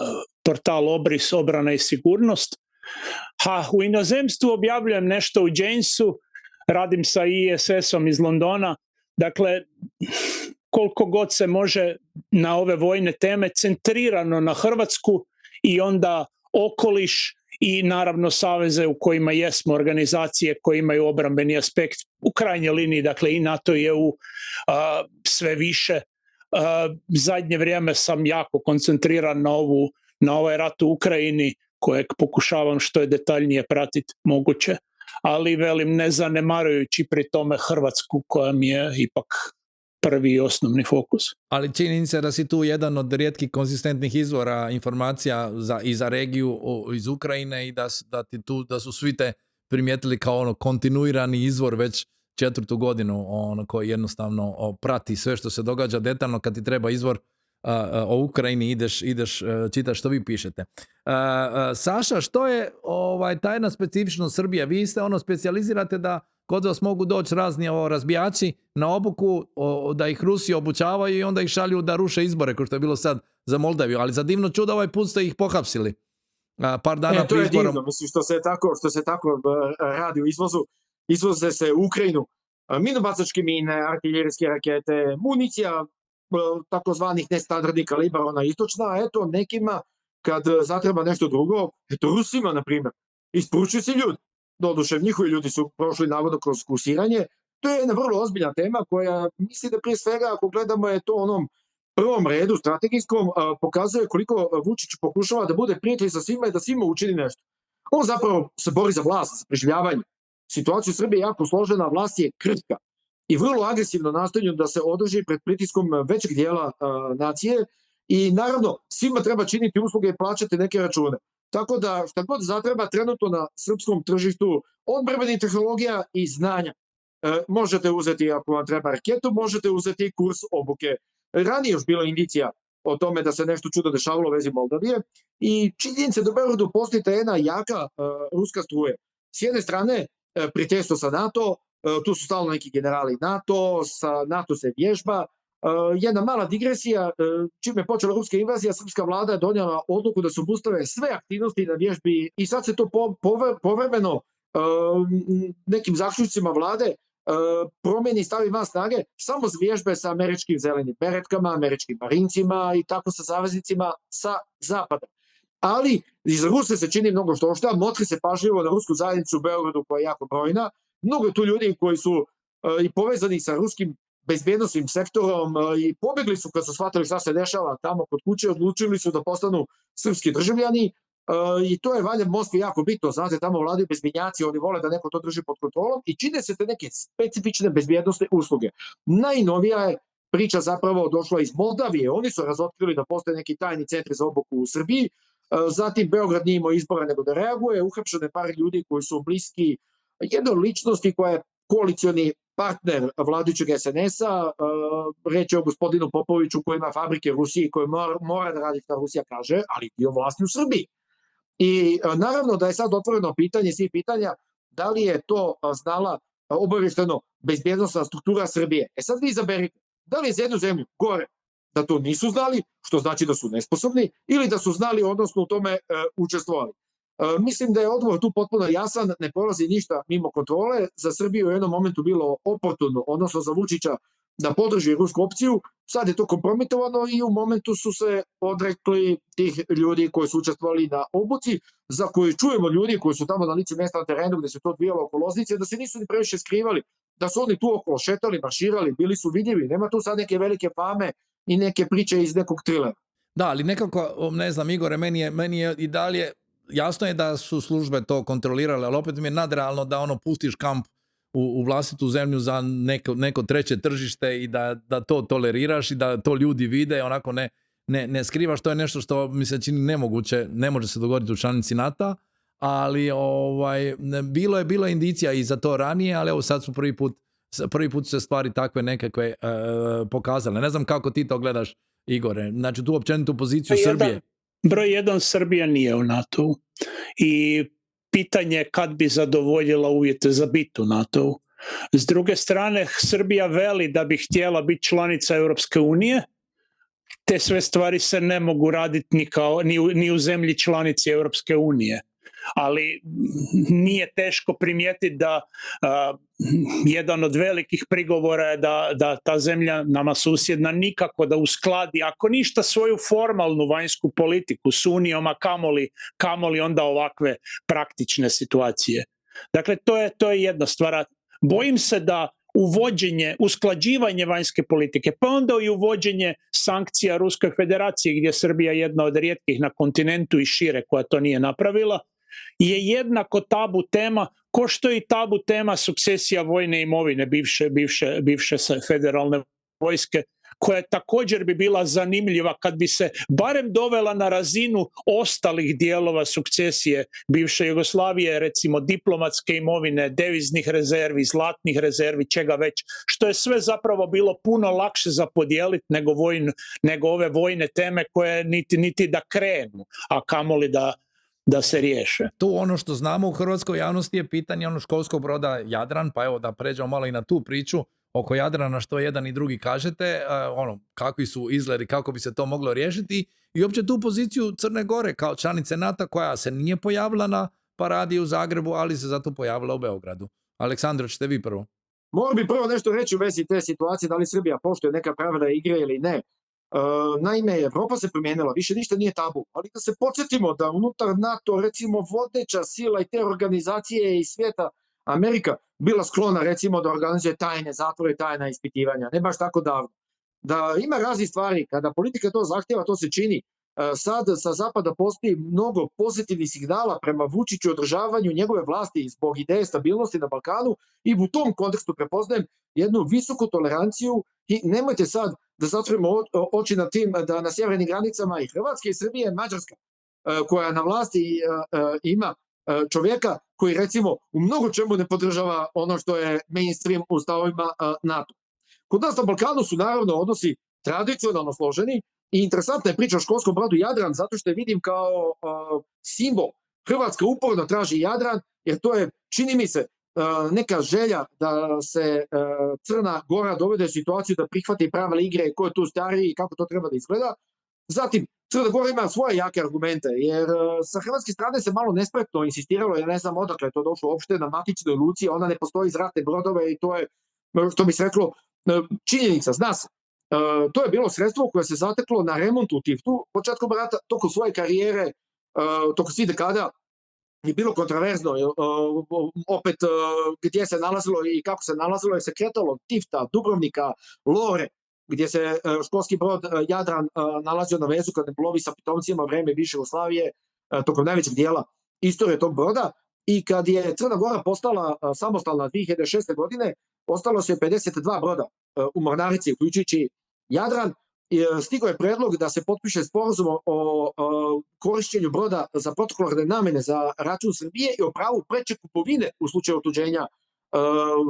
portal Obris, obrana i sigurnost. U inozemstvu objavljujem nešto u Janesu, radim sa ISS-om iz Londona, dakle koliko god se može na ove vojne teme, centrirano na Hrvatsku i onda okoliš i naravno saveze u kojima jesmo, organizacije koje imaju obrambeni aspekt u krajnjoj liniji, dakle i NATO i EU sve više. Zadnje vrijeme sam jako koncentriran na ovaj rat u Ukrajini, kojeg pokušavam što je detaljnije pratiti moguće, ali velim ne zanemarujući pri tome Hrvatsku koja mi je ipak prvi i osnovni fokus. Ali činjenica da si tu jedan od rijetkih konzistentnih izvora informacija i za regiju iz Ukrajine i da su svi te primijetili kao kontinuirani izvor već 4. godinu koji jednostavno prati sve što se događa detaljno. Kad ti treba izvor o Ukrajini ideš čitaš što vi pišete. Saša, što je tajna specifičnost Srbije? Vi ste specijalizirate da kod vas mogu doći razni razbijači na obuku, da ih Rusi obučavaju i onda ih šalju da ruše izbore, kao što je bilo sad za Moldaviju. Ali za divno čudo ovaj put ste ih pohapsili. Par dana to je divno, mislim, što se tako radi u izvozu. Izvoze se u Ukrajinu minobacačke mine, artiljerijske rakete, municija takozvanih nestandardnih kalibara, ona istočna, eto nekima kad zatreba nešto drugo, eto Rusima, na primjer, isporučuju se ljudi. Doduše, njihovi ljudi su prošli navodno kroz kursiranje. To je jedna vrlo ozbiljna tema koja, mislim da prije svega, ako gledamo je to onom prvom redu strategijskom, pokazuje koliko Vučić pokušava da bude prijatelj sa svima i da svima učini nešto. On zapravo se bori za vlast, za preživljavanje. Situacija u Srbiji je jako složena, vlast je krhka i vrlo agresivno nastojanju da se održi pred pritiskom većeg dijela nacije i naravno svima treba činiti usluge i plaćati neke račune. Tako da šta god zatreba trenutno na srpskom tržištu odbrambenih tehnologija i znanja. Možete uzeti, ako vam treba raketu, možete uzeti kurs obuke. Ranije još bilo indicija o tome da se nešto čudo dešavalo u vezi Moldavije i činjenica da u Beogradu postoji ta jedna jaka ruska struja. S jedne strane, prijateljstvo sa NATO, tu su stalno neki generali NATO, sa NATO se vježba. Jedna mala digresija, čim je počela ruska invazija, srpska vlada je donijela odluku da se obustave sve aktivnosti na vježbi i sad se to povremeno nekim zaključcima vlade promijeni, stavi van snage samo za vježbe sa američkim zelenim beretkama, američkim marincima i tako sa saveznicima sa zapada. Ali iz Ruse se čini mnogo što motri se pažljivo na rusku zajednicu u Beogradu koja je jako brojna. Mnogo je tu ljudi koji su i povezani sa ruskim bezbjednosnim sektorom i pobjegli su kad su shvatili šta se dešava tamo kod kuće, odlučili su da postanu srpski državljani i to je valjda Moskvi jako bitno, znate, tamo vladaju bezbjednjaci, oni vole da neko to drži pod kontrolom i čine se te neke specifične bezbjednostne usluge. Najnovija je priča zapravo došla iz Moldavije, oni su razotkrili da postoje neki tajni centri za obuku u Srbiji, zatim Beograd nije imao izbora nego da reaguje, uhapšene par ljudi koji su bliski jednoj ličnosti koja je koalicioni partner vladajućeg SNS-a, reč je o gospodinu Popoviću koji ima fabrike u Rusiji, koji mora da radi što Rusija kaže, ali dio vlasti u Srbiji. I naravno da je sad otvoreno pitanje, svih pitanja, da li je to znala obavješteno bezbjednostna struktura Srbije. Sad vi izaberite, da li je za jednu zemlju gore da to nisu znali, što znači da su nesposobni, ili da su znali, odnosno u tome učestvovali. Mislim da je odgovor tu potpuno jasan, ne prolazi ništa mimo kontrole. Za Srbiju je u jednom momentu bilo oportuno, odnosno za Vučića, da podrži rusku opciju. Sad je to kompromitovano i u momentu su se odrekli tih ljudi koji su učestvovali na obuci, za koje čujemo ljudi koji su tamo na licu mesta na terenu gde se to odvijalo oko Loznice, da se nisu ni previše skrivali, da su oni tu okolo šetali, marširali, bili su vidljivi. Nema tu sad neke velike fame i neke priče iz nekog trilera. Da, ali nekako, ne znam, Igore, meni je i dalje, jasno je da su službe to kontrolirale, ali opet mi je nadrealno da pustiš kamp u vlastitu zemlju za neko treće tržište i da to toleriraš i da to ljudi vide, onako ne skrivaš. To je nešto što mi se čini nemoguće, ne može se dogoditi u članici NATO, ali bilo je indicija i za to ranije, ali evo sad su prvi put se stvari takve nekakve pokazale. Ne znam kako ti to gledaš, Igore, znači tu općenitu poziciju Srbije. Broj 1, Srbija nije u NATO-u i pitanje kad bi zadovoljila uvjete za biti u NATO-u. S druge strane, Srbija veli da bi htjela biti članica Europske unije. Te sve stvari se ne mogu raditi ni u zemlji članici Europske unije. Ali nije teško primijetiti da jedan od velikih prigovora je da ta zemlja nama susjedna nikako da uskladi, ako ništa, svoju formalnu vanjsku politiku s Unijom, a kamoli onda ovakve praktične situacije. Dakle, to je jedna stvar. Bojim se da usklađivanje vanjske politike, pa onda i uvođenje sankcija Ruskoj federaciji, gdje je Srbija jedna od rijetkih na kontinentu i šire koja to nije napravila, je jednako tabu tema ko što je i tabu tema sukcesija vojne imovine bivše federalne vojske, koja također bi bila zanimljiva kad bi se barem dovela na razinu ostalih dijelova sukcesije bivše Jugoslavije, recimo diplomatske imovine, deviznih rezervi, zlatnih rezervi, čega već, što je sve zapravo bilo puno lakše za podijeliti nego ove vojne teme koje niti da krenu, a kamoli da se riješe. Tu ono što znamo u hrvatskoj javnosti je pitanje školskog broda Jadran, pa evo da pređemo malo i na tu priču oko Jadrana, što jedan i drugi kažete, kakvi su izgledi, kako bi se to moglo riješiti i uopće tu poziciju Crne Gore kao članice NATO koja se nije pojavila na paradi u Zagrebu, ali se zato pojavila u Beogradu. Aleksandro, ćete vi prvo? Moram bi prvo nešto reći u vezi te situacije, da li Srbija poštuje neka pravila igre ili ne. Naime, Evropa se promijenila, više ništa nije tabu, ali da se podsjetimo da unutar NATO, recimo, vodeća sila i te organizacije iz svijeta, Amerika, bila sklona, recimo, da organizuje tajne zatvore i tajna ispitivanja, ne baš tako davno. Da ima raznih stvari, kada politika to zahtjeva, to se čini. Sad sa zapada postoji mnogo pozitivnih signala prema Vučiću, održavanju njegove vlasti zbog ideje stabilnosti na Balkanu i u tom kontekstu prepoznajem jednu visoku toleranciju i nemojte sad da zatvorimo oči na tim da na sjevernim granicama i Hrvatske i Srbije, Mađarska, koja na vlasti ima čovjeka koji recimo u mnogo čemu ne podržava ono što je mainstream u stavovima NATO. Kod nas na Balkanu su naravno odnosi tradicionalno složeni i interesantna je priča o školskom brodu Jadran, zato što je vidim kao simbol. Hrvatska uporno traži Jadran, jer to je, čini mi se, neka želja da se Crna Gora dovede u situaciju da prihvati pravila igre, ko je tu stariji i kako to treba da izgleda. Zatim, Crna Gora ima svoje jake argumente, jer sa hrvatske strane se malo nespretno insistiralo, ja ne znam odakle je to došlo uopšte na matičnoj luci, ona ne postoji iz ratne brodove i to je, što bi se reklo, činjenica, zna se. To je bilo sredstvo koje se zateklo na remontu u Tiftu početkom rata, tokom svoje karijere, tokom svih dekada je bilo kontraverzno, opet gdje se nalazilo i kako se nalazilo, je se kretalo od Tifta, Dubrovnika, Lore, gdje se školski brod Jadran nalazio na vezu kad ne plovi sa pitomcima vreme bivše Jugoslavije, tokom najvećeg dijela istorije tog broda. I kad je Crna Gora postala samostalna 2006. godine, ostalo se 52 broda u mornarici, uključujući Jadran. Stigao je predlog da se potpiše sporazum o korišćenju broda za protokolarne namene za račun Srbije i o pravu preče kupovine u slučaju otuđenja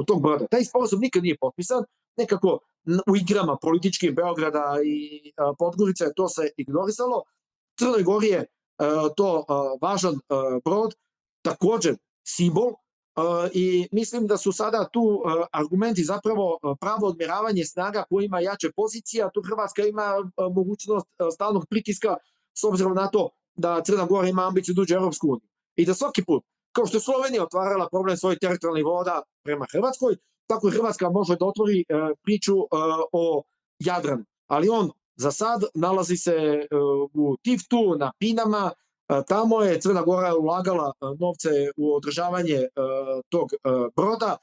tog broda. Taj sporazum nikad nije potpisan, nekako u igrama političkim Beograda i Podgorice to se ignorisalo. Crnoj Gori je to važan brod, također simbol, i mislim da su sada tu argumenti zapravo pravo odmjeravanje snaga ko ima jače pozicije, a tu Hrvatska ima mogućnost stalnog pritiska s obzirom na to da Crna Gora ima ambiciju da uđe u Europsku uniju. i da svaki put, kao što je Slovenija otvarala problem svojih teritorijalnih voda prema Hrvatskoj, tako i Hrvatska može da otvori priču o Jadranu. Ali on za sad nalazi se u Tiftu, na Pinama, tamo je Crna Gora ulagala novce u održavanje tog broda,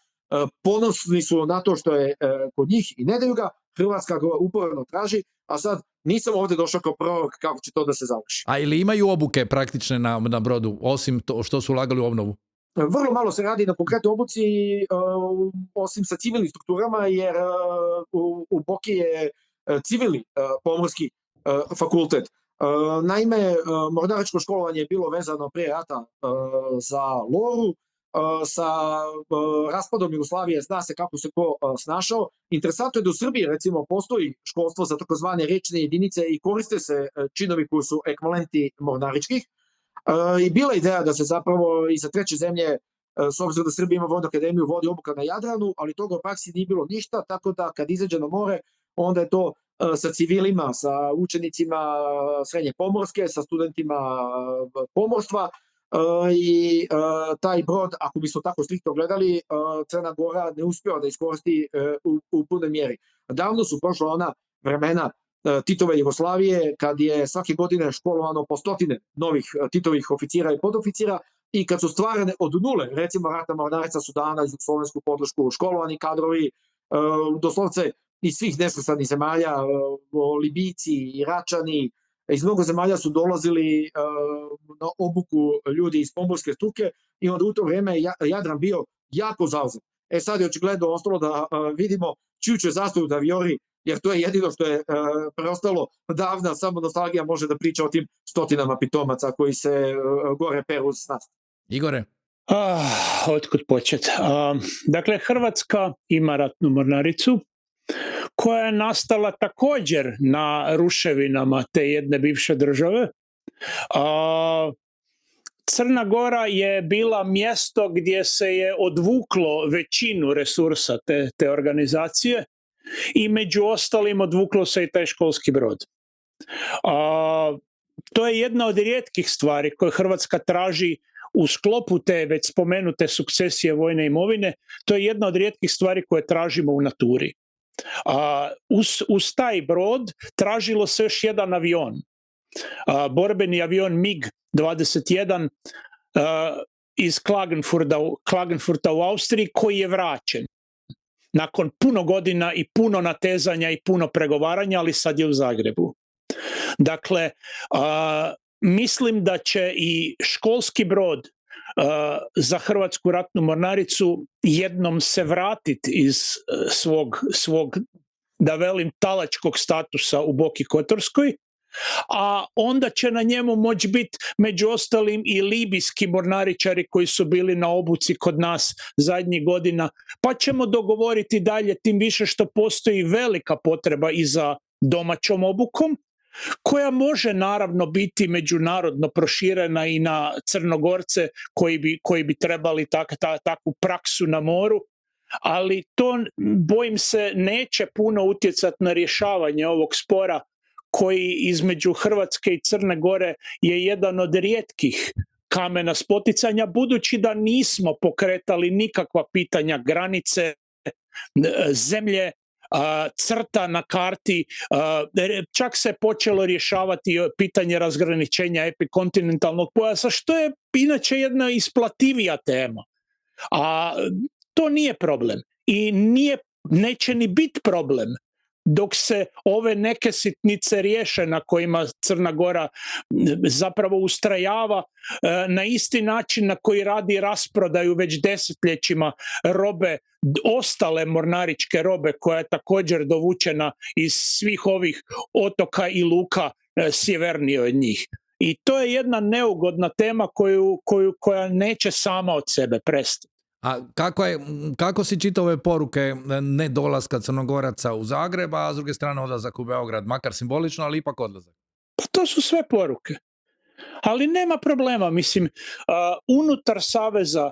ponosni su na to što je kod njih i ne daju ga, Hrvatska ga uporno traži, a sad nisam ovde došao kao prorok kako će to da se završi. A ili imaju obuke praktične na brodu, osim to što su ulagali u obnovu? Vrlo malo se radi na konkretnoj obuci, osim sa civilnim strukturama, jer u Boki je civilni pomorski fakultet. Naime, mornaričko školovanje je bilo vezano pre rata za Loru, sa raspadom Jugoslavije zna se kako se ko snašao. Interesantno je da u Srbiji recimo postoji školstvo za takozvane rečne jedinice i koriste se činovi koji su ekvivalenti mornaričkih. I bila ideja da se zapravo i za treće zemlje, s obzirom da Srbija ima vojnu akademiju, vodi obuka na Jadranu, ali toga u praksi nije bilo ništa, tako da kad izađe na more, onda je to sa civilima, sa učenicima srednje pomorske, sa studentima pomorstva, i taj brod, ako bismo tako striktno gledali, Crna Gora ne uspeva da iskoristi u punoj mjeri. Davno su prošla ona vremena Titove Jugoslavije, kad je svake godine školovano po stotine novih Titovih oficira i podoficira, i kad su stvarane od nule, recimo ratna mornarica Sudana, iz slovensku podršku, školovani kadrovi, doslovce iz svih nesvrstanih zemalja, Libijci, Iračani, iz mnogo zemalja su dolazili na obuku ljudi iz pomorske struke, i onda u to vreme Jadran bio jako zauzet. Sad je očigledno ostalo da vidimo čiju će zastavu da vijori, jer to je jedino što je preostalo. Davna samo nostalgija može da priča o tim stotinama pitomaca koji se gore peru uz nas. Igore? Otkud počet? Dakle, Hrvatska ima ratnu mornaricu koja je nastala također na ruševinama te jedne bivše države. Crna Gora je bila mjesto gdje se je odvuklo većinu resursa te organizacije i među ostalim odvuklo se i taj školski brod. To je jedna od rijetkih stvari koje Hrvatska traži u sklopu te već spomenute sukcesije vojne imovine. To je jedna od rijetkih stvari koje tražimo u naturi. Uz taj brod tražilo se još jedan avion, borbeni avion MiG-21 iz Klagenfurta u Austriji, koji je vraćen nakon puno godina i puno natezanja i puno pregovaranja, ali sad je u Zagrebu. Dakle, mislim da će i školski brod za Hrvatsku ratnu mornaricu jednom se vratiti iz svog, da velim, talačkog statusa u Boki Kotorskoj, a onda će na njemu moći biti među ostalim i libijski mornaričari koji su bili na obuci kod nas zadnjih godina, pa ćemo dogovoriti dalje, tim više što postoji velika potreba i za domaćom obukom, koja može naravno biti međunarodno proširena i na Crnogorce koji bi trebali takvu praksu na moru, ali to, bojim se, neće puno utjecati na rješavanje ovog spora koji između Hrvatske i Crne Gore je jedan od rijetkih kamena spoticanja, budući da nismo pokretali nikakva pitanja granice, zemlje, crta na karti, čak se počelo rješavati pitanje razgraničenja epikontinentalnog pojasa, što je inače jedna isplativija tema. A to nije problem i neće ni biti problem dok se ove neke sitnice riješe na kojima Crna Gora zapravo ustrajava na isti način na koji radi rasprodaju već desetljećima robe, ostale mornaričke robe, koja je također dovučena iz svih ovih otoka i luka sjevernije od njih. I to je jedna neugodna tema koja neće sama od sebe prestati. A kako si čitao ove poruke nedolaska Crnogoraca u Zagreb, a s druge strane odlazak u Beograd, makar simbolično, ali ipak odlazak? Pa to su sve poruke. Ali nema problema, mislim, unutar saveza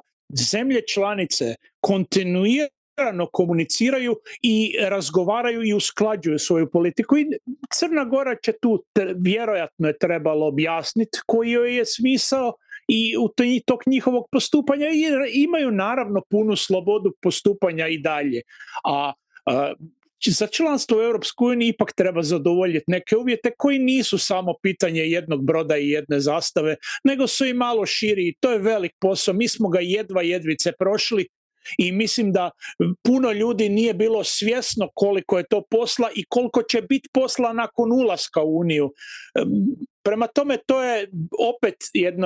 zemlje članice kontinuirano komuniciraju i razgovaraju i usklađuju svoju politiku. I Crna Gora će tu vjerojatno je trebalo objasniti koji joj je smisao i u tog njihovog postupanja i imaju naravno punu slobodu postupanja i dalje. A za članstvo u Europskoj uniji ipak treba zadovoljiti neke uvjete koji nisu samo pitanje jednog broda i jedne zastave, nego su i malo širi i to je velik posao. Mi smo ga jedvice prošli i mislim da puno ljudi nije bilo svjesno koliko je to posla i koliko će biti posla nakon ulaska u Uniju. Prema tome, to je opet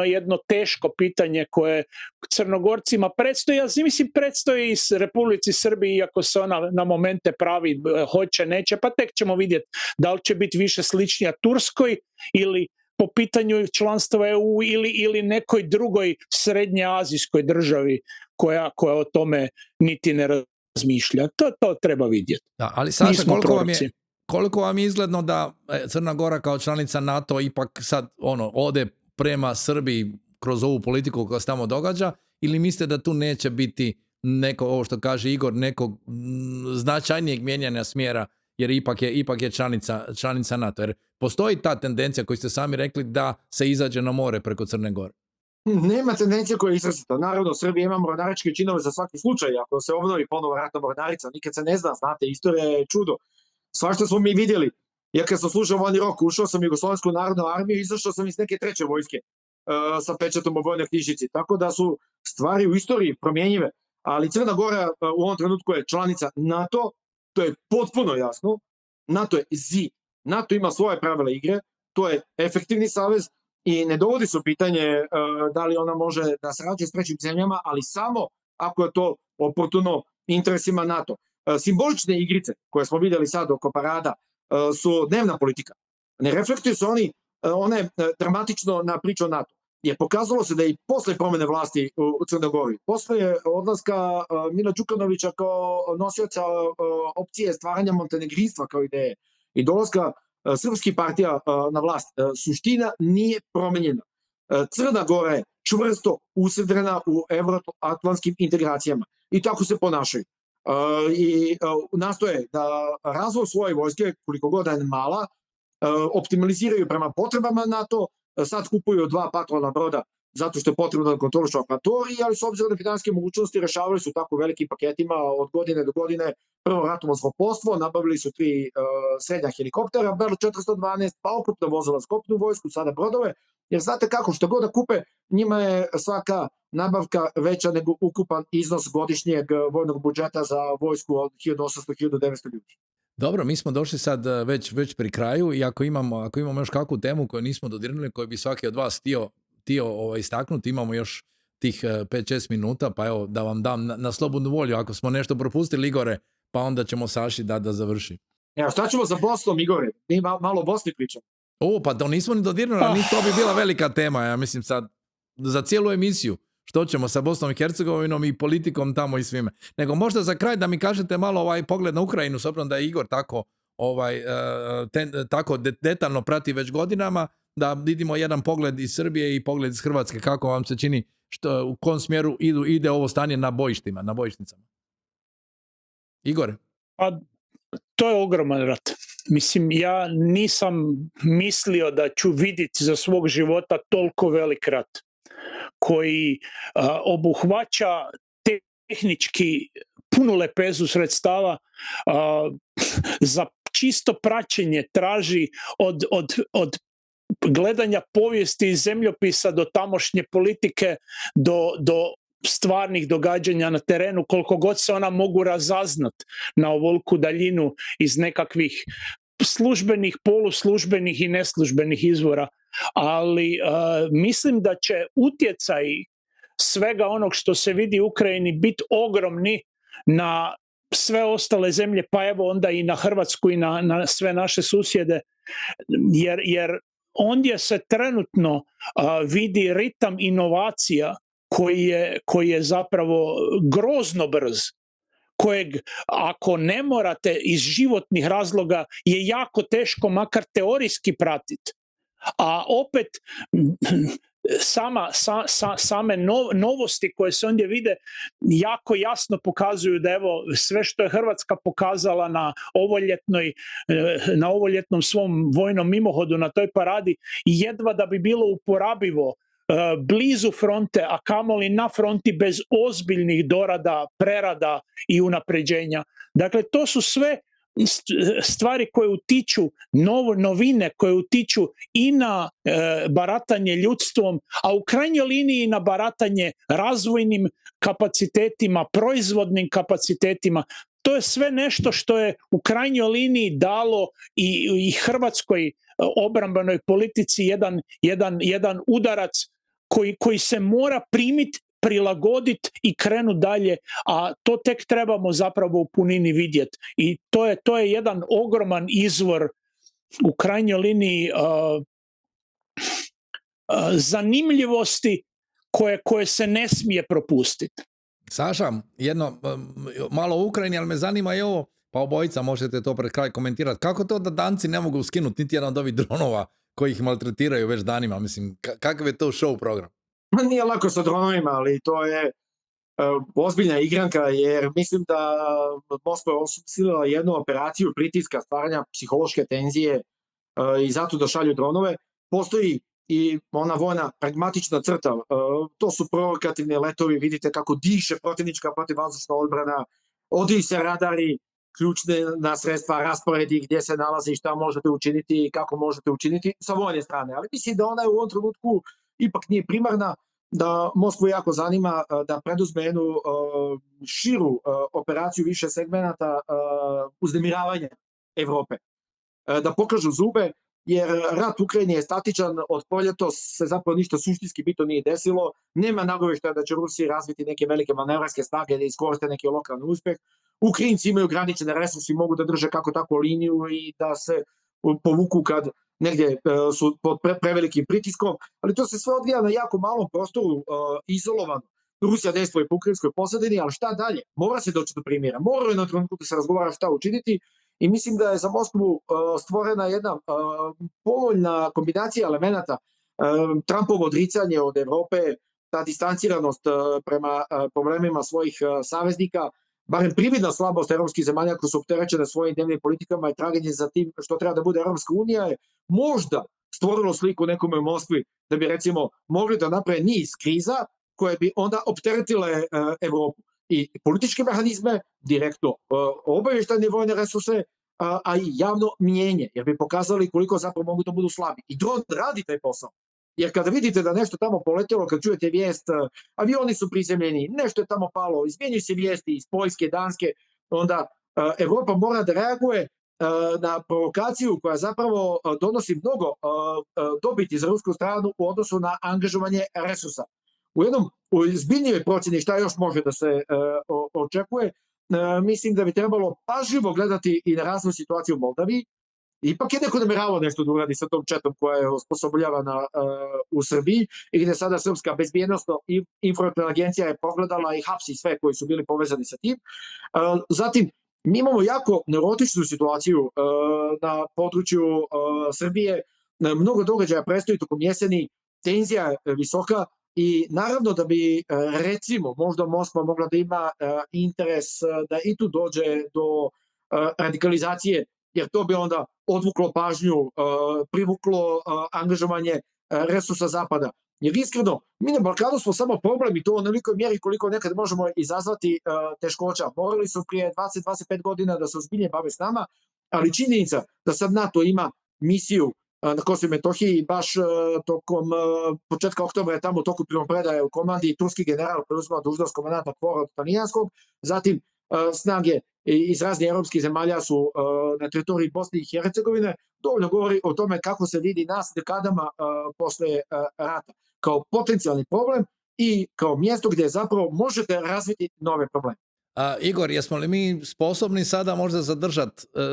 jedno teško pitanje koje Crnogorcima predstoji, ja mislim predstoji i Republici Srbiji, iako se ona na momente pravi hoće, neće, pa tek ćemo vidjeti da li će biti više sličnija Turskoj ili po pitanju članstva EU ili nekoj drugoj srednjeazijskoj državi koja o tome niti ne razmišlja. To treba vidjeti. Da, ali Saša, koliko vam je izgledno da Crna Gora kao članica NATO ipak sad ode prema Srbiji kroz ovu politiku koja se tamo događa, ili mislite da tu neće biti neko, ovo što kaže Igor, nekog značajnijeg mijenjanja smjera, jer ipak je članica NATO? Jer postoji ta tendencija koju ste sami rekli da se izađe na more preko Crne Gore. Nema tendencija koja je izrazita. Naravno, Srbija ima mornaričke činove za svaki slučaj. Ako se obnovi ponovo ratna mornarica, nikad se ne zna, znate, istorija je čudo. Svašta smo mi vidjeli. Ja kad sam slušao vojni rok, ušao sam u Jugoslovensku narodnu armiju i izašao sam iz neke treće vojske sa pečatom o vojnoj knjižici. Tako da su stvari u istoriji promjenjive. Ali Crna Gora u ovom trenutku je članica NATO, to je potpuno jasno. NATO je zid. NATO ima svoje pravila igre, to je efektivni savez i ne dovodi se u pitanje da li ona može da sarađuje s trećim zemljama, ali samo ako je to oportuno interesima NATO. Simbolične igrice koje smo vidjeli sad oko parada su dnevna politika. Ne reflektuju se one dramatično na priču o NATO. Jer pokazalo se da i posle promjene vlasti u Crnoj Gori, posle odlaska Mila Đukanovića kao nosioca opcije stvaranja montenegrinstva kao ideje i dolaska srpskih partija na vlast, suština nije promenjena. Crna Gora je čvrsto usedrena u evroatlantskim integracijama i tako se ponašaju. I nastoje da razvoj svoje vojske, koliko god je mala, optimaliziraju prema potrebama NATO, sad kupuju 2 patrolna broda zato što je potrebno da kontrolišu akvatoriji, ali s obzirom na finansijske mogućnosti rešavali su tako velikim paketima od godine do godine prvo ratno zrakoplovstvo, nabavili su 3 srednja helikoptera, Bell 412, pa okrupna vozila za kopnu vojsku, sada brodove, jer znate kako, što god da kupe, njima je svaka nabavka veća nego ukupan iznos godišnjeg vojnog budžeta za vojsku od 1800-1900 ljudi. Dobro, mi smo došli sad već pri kraju i ako imamo još kakvu temu koju nismo dodirnuli, koju bi svaki od vas htio istaknuti, imamo još tih 5-6 minuta, pa evo da vam dam na slobodnu volju. Ako smo nešto propustili, Igore, pa onda ćemo Saši da završi. Evo, šta ćemo za Bosnom, Igore? Mi malo o Bosni pričamo. Pa to nismo ni dodirnuli, ali to bi bila velika tema, ja mislim sad, za cijelu emisiju. Što ćemo sa Bosnom i Hercegovinom i politikom tamo i svime. Nego možda za kraj da mi kažete malo pogled na Ukrajinu, s obzirom da je Igor tako detaljno prati već godinama, da vidimo jedan pogled iz Srbije i pogled iz Hrvatske, kako vam se čini, u kom smjeru ide ovo stanje na bojišnicama. Igor? Pa, to je ogroman rat. Mislim, ja nisam mislio da ću vidjeti za svog života toliko velik rat koji obuhvaća tehnički punu lepezu sredstava, za čisto praćenje traži od gledanja povijesti i zemljopisa do tamošnje politike, do stvarnih događanja na terenu, koliko god se ona mogu razaznat na ovoliku daljinu iz nekakvih službenih, poluslužbenih i neslužbenih izvora. Ali mislim da će utjecaj svega onog što se vidi u Ukrajini biti ogromni na sve ostale zemlje, pa evo onda i na Hrvatsku i na sve naše susjede, jer ondje se trenutno vidi ritam inovacija koji je zapravo grozno brz, kojeg ako ne morate iz životnih razloga je jako teško makar teorijski pratiti. A opet same novosti koje se ondje vide jako jasno pokazuju da evo sve što je Hrvatska pokazala na ovoljetnom svom vojnom mimohodu na toj paradi jedva da bi bilo uporabivo blizu fronte, a kamoli na fronti bez ozbiljnih dorada, prerada i unapređenja. Dakle, to su sve stvari koje utiču, novine koje utiču i na baratanje ljudstvom, a u krajnjoj liniji na baratanje razvojnim kapacitetima, proizvodnim kapacitetima. To je sve nešto što je u krajnjoj liniji dalo i hrvatskoj obrambenoj politici jedan udarac koji se mora primiti, prilagoditi i krenuti dalje, a to tek trebamo zapravo u punini vidjeti. I to je jedan ogroman izvor u krajnjoj liniji zanimljivosti koje se ne smije propustiti. Saša, jedno malo u Ukrajini, ali me zanima i ovo, pa obojica možete to pred kraj komentirati. Kako to da Danci ne mogu skinuti niti jedan od ovih dronova koji ih maltretiraju već danima? Mislim, kakav je to show program? Nije lako sa dronovima, ali to je ozbiljna igranka, jer mislim da Moskva je osmislila jednu operaciju pritiska, stvaranja psihološke tenzije i zato da šalju dronove. Postoji i ona vojna pragmatična crta, to su provokativni letovi, vidite kako diše protivnička protivvazdušna odbrana, odiju se radari, ključna sredstva, rasporedi gdje se nalazi, šta možete učiniti i kako možete učiniti sa vojne strane. Ali mislim da ona je u ovom trenutku ipak nije primarna, da Moskvu jako zanima da preduzme jednu širu operaciju više segmenata uznemiravanja Evrope. Da pokažu zube, jer rat u Ukrajini je statičan, od proljetos se zapravo ništa suštinski bitno nije desilo, nema nagovještaja da će Rusiji razviti neke velike manevarske snage da iskoriste neki lokalni uspjeh. Ukrajinci imaju ograničene resurse i mogu da drže kako tako liniju i da se povuku kad negdje su pod prevelikim pritiskom, ali to se sve odvija na jako malom prostoru, izolovano. Rusija dejstvuje po ukrajinskoj posadini, ali šta dalje? Mora se doći do primjera, mora na trenutku da se razgovara šta učiniti i mislim da je za Moskvu stvorena jedna povoljna kombinacija elemenata, Trumpovo odricanje od Evrope, ta distanciranost prema problemima svojih saveznika, barem prividna slabost evropskih zemalja koji su opterećene svojim dnevnim politikama i traganje za tim što treba da bude Evropska unija je možda stvorilo sliku nekome u Moskvi da bi recimo mogli da naprave niz kriza koje bi onda opteretile Evropu i političke mehanizme, direktno obavještajne vojne resurse, a i javno mijenje, jer bi pokazali koliko zapravo mogu da budu slabi. I dron radi taj posao. Jer kada vidite da nešto tamo poletelo, kad čujete vijest, avioni su prizemljeni, nešto je tamo palo, izmjenjuju se vijesti iz Poljske, Danske, onda Evropa mora da reaguje na provokaciju koja zapravo donosi mnogo dobiti za rusku stranu u odnosu na angažovanje resursa. U jednom zbiljnijoj procjeni šta još može da se očekuje, mislim da bi trebalo pažljivo gledati i na razvoj situacije u Moldaviji. Ipak je neko nameravao nešto da uradi sa tom četom koja je osposobljavana u Srbiji i gde sada Srpska bezbjednosno informativna agencija je pogledala i hapsi sve koji su bili povezani sa tim. Zatim, mi imamo jako neurotičnu situaciju na području Srbije. Mnogo događaja predstoji tokom jeseni, tenzija je visoka i naravno da bi recimo možda Moskva mogla da ima interes da i tu dođe do radikalizacije, jer to bi onda odvuklo pažnju, privuklo angažovanje resursa Zapada. Jer iskreno, mi na Balkanu smo samo problem i to u onolikoj mjeri koliko nekad možemo izazvati teškoća. Morali su prije 20-25 godina da se ozbiljnije bave s nama, ali činjenica da sad NATO ima misiju na Kosovu i Metohiji, baš tokom početka oktobra je tamo u toku primopredaje u komandi turski general preuzimao dužnost komandanta KFOR od talijanskog, zatim snage iz raznih evropskih zemalja su na teritoriji Bosne i Hercegovine, dovoljno govori o tome kako se vidi nas dekadama posle rata kao potencijalni problem i kao mjesto gdje zapravo možete razviti nove probleme. Igor, jesmo li mi sposobni sada možda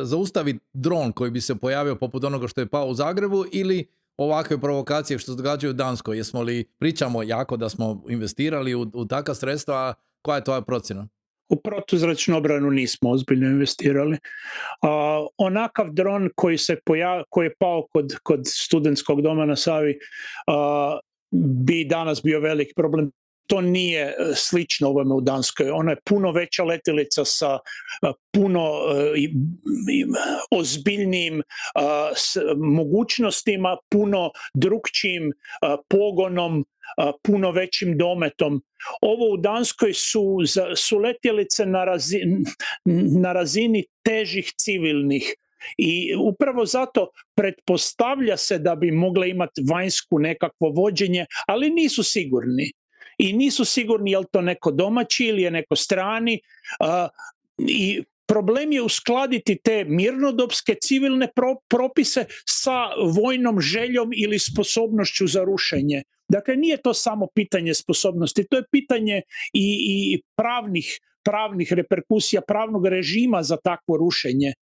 zaustaviti dron koji bi se pojavio poput onoga što je pao u Zagrebu ili ovakve provokacije što se događaju u Danskoj? Pričamo jako da smo investirali u takva sredstva, koja je tvoja procjena? U protuzračnu obranu nismo ozbiljno investirali. Onakav dron koji je pao kod studentskog doma na Savi bi danas bio velik problem. to nije slično ovome u Danskoj. Ona je puno veća letjelica sa puno ozbiljnijim mogućnostima, puno drukčijim pogonom, puno većim dometom. Ovo u Danskoj su letjelice na razini težih civilnih. I upravo zato pretpostavlja se da bi mogle imati vanjsku nekakvo vođenje, ali nisu sigurni. I nisu sigurni je li to neko domaći ili je neko strani. I problem je uskladiti te mirnodopske civilne propise sa vojnom željom ili sposobnošću za rušenje. Nije to samo pitanje sposobnosti, to je pitanje i pravnih reperkusija, pravnog režima za takvo rušenje.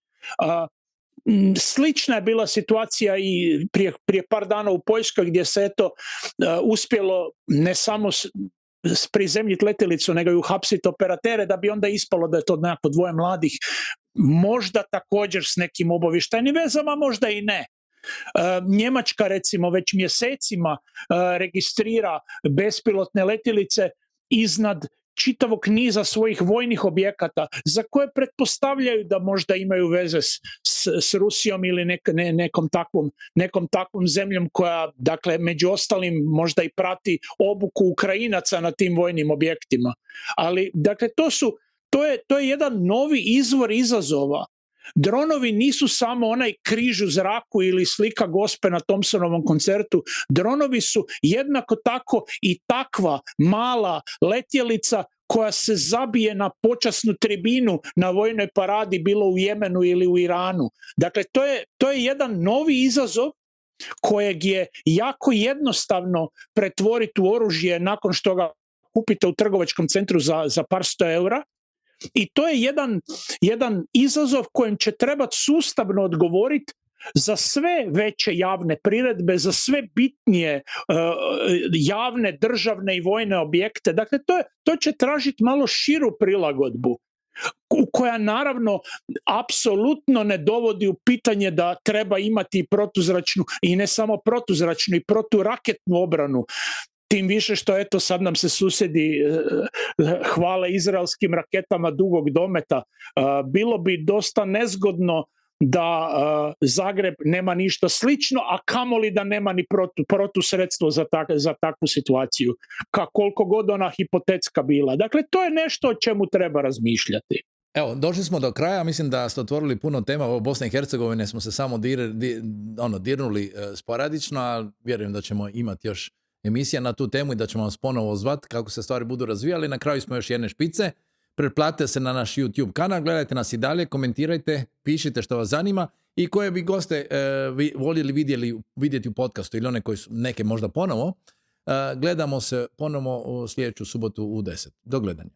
Slična je bila situacija i prije par dana u Poljskoj gdje se uspjelo ne samo prizemljiti letjelicu nego i uhapsiti operatere da bi onda ispalo da je to nekako dvoje mladih, možda također s nekim obavještajnim vezama, možda i ne. Njemačka recimo već mjesecima registrira bespilotne letjelice iznad čitavog niza svojih vojnih objekata za koje pretpostavljaju da možda imaju veze s Rusijom ili nekom takvom zemljom koja, dakle, među ostalim možda i prati obuku Ukrajinaca na tim vojnim objektima. Ali, dakle, to je jedan novi izvor izazova. Dronovi nisu samo onaj križ u zraku ili slika Gospe na Thompsonovom koncertu. Dronovi su jednako tako i takva mala letjelica koja se zabije na počasnu tribinu na vojnoj paradi, bilo u Jemenu ili u Iranu. Dakle, to je jedan novi izazov kojeg je jako jednostavno pretvoriti u oružje nakon što ga kupite u trgovačkom centru za par sto eura. I to je jedan izazov kojem će trebati sustavno odgovoriti za sve veće javne priredbe, za sve bitnije javne, državne i vojne objekte. Dakle, to će tražiti malo širu prilagodbu, koja naravno apsolutno ne dovodi u pitanje da treba imati protuzračnu i ne samo protuzračnu i proturaketnu obranu. Tim više što sad nam se susjedi hvale izraelskim raketama dugog dometa. Bilo bi dosta nezgodno da Zagreb nema ništa slično, a kamoli da nema ni protusredstvo za takvu situaciju, koliko god ona hipotetska bila. Dakle, to je nešto o čemu treba razmišljati. Evo, došli smo do kraja, mislim da ste otvorili puno tema. O Bosne i Hercegovine smo se samo dirnuli sporadično, a vjerujem da ćemo imati još emisija na tu temu i da ćemo vas ponovo zvati kako se stvari budu razvijali. Na kraju smo još jedne špice. Pretplatite se na naš YouTube kanal, gledajte nas i dalje, komentirajte, pišite što vas zanima i koje bi goste voljeli vidjeti u podcastu ili one koji su neke možda ponovo. Gledamo se ponovo u sljedeću subotu u 10. Do gledanja.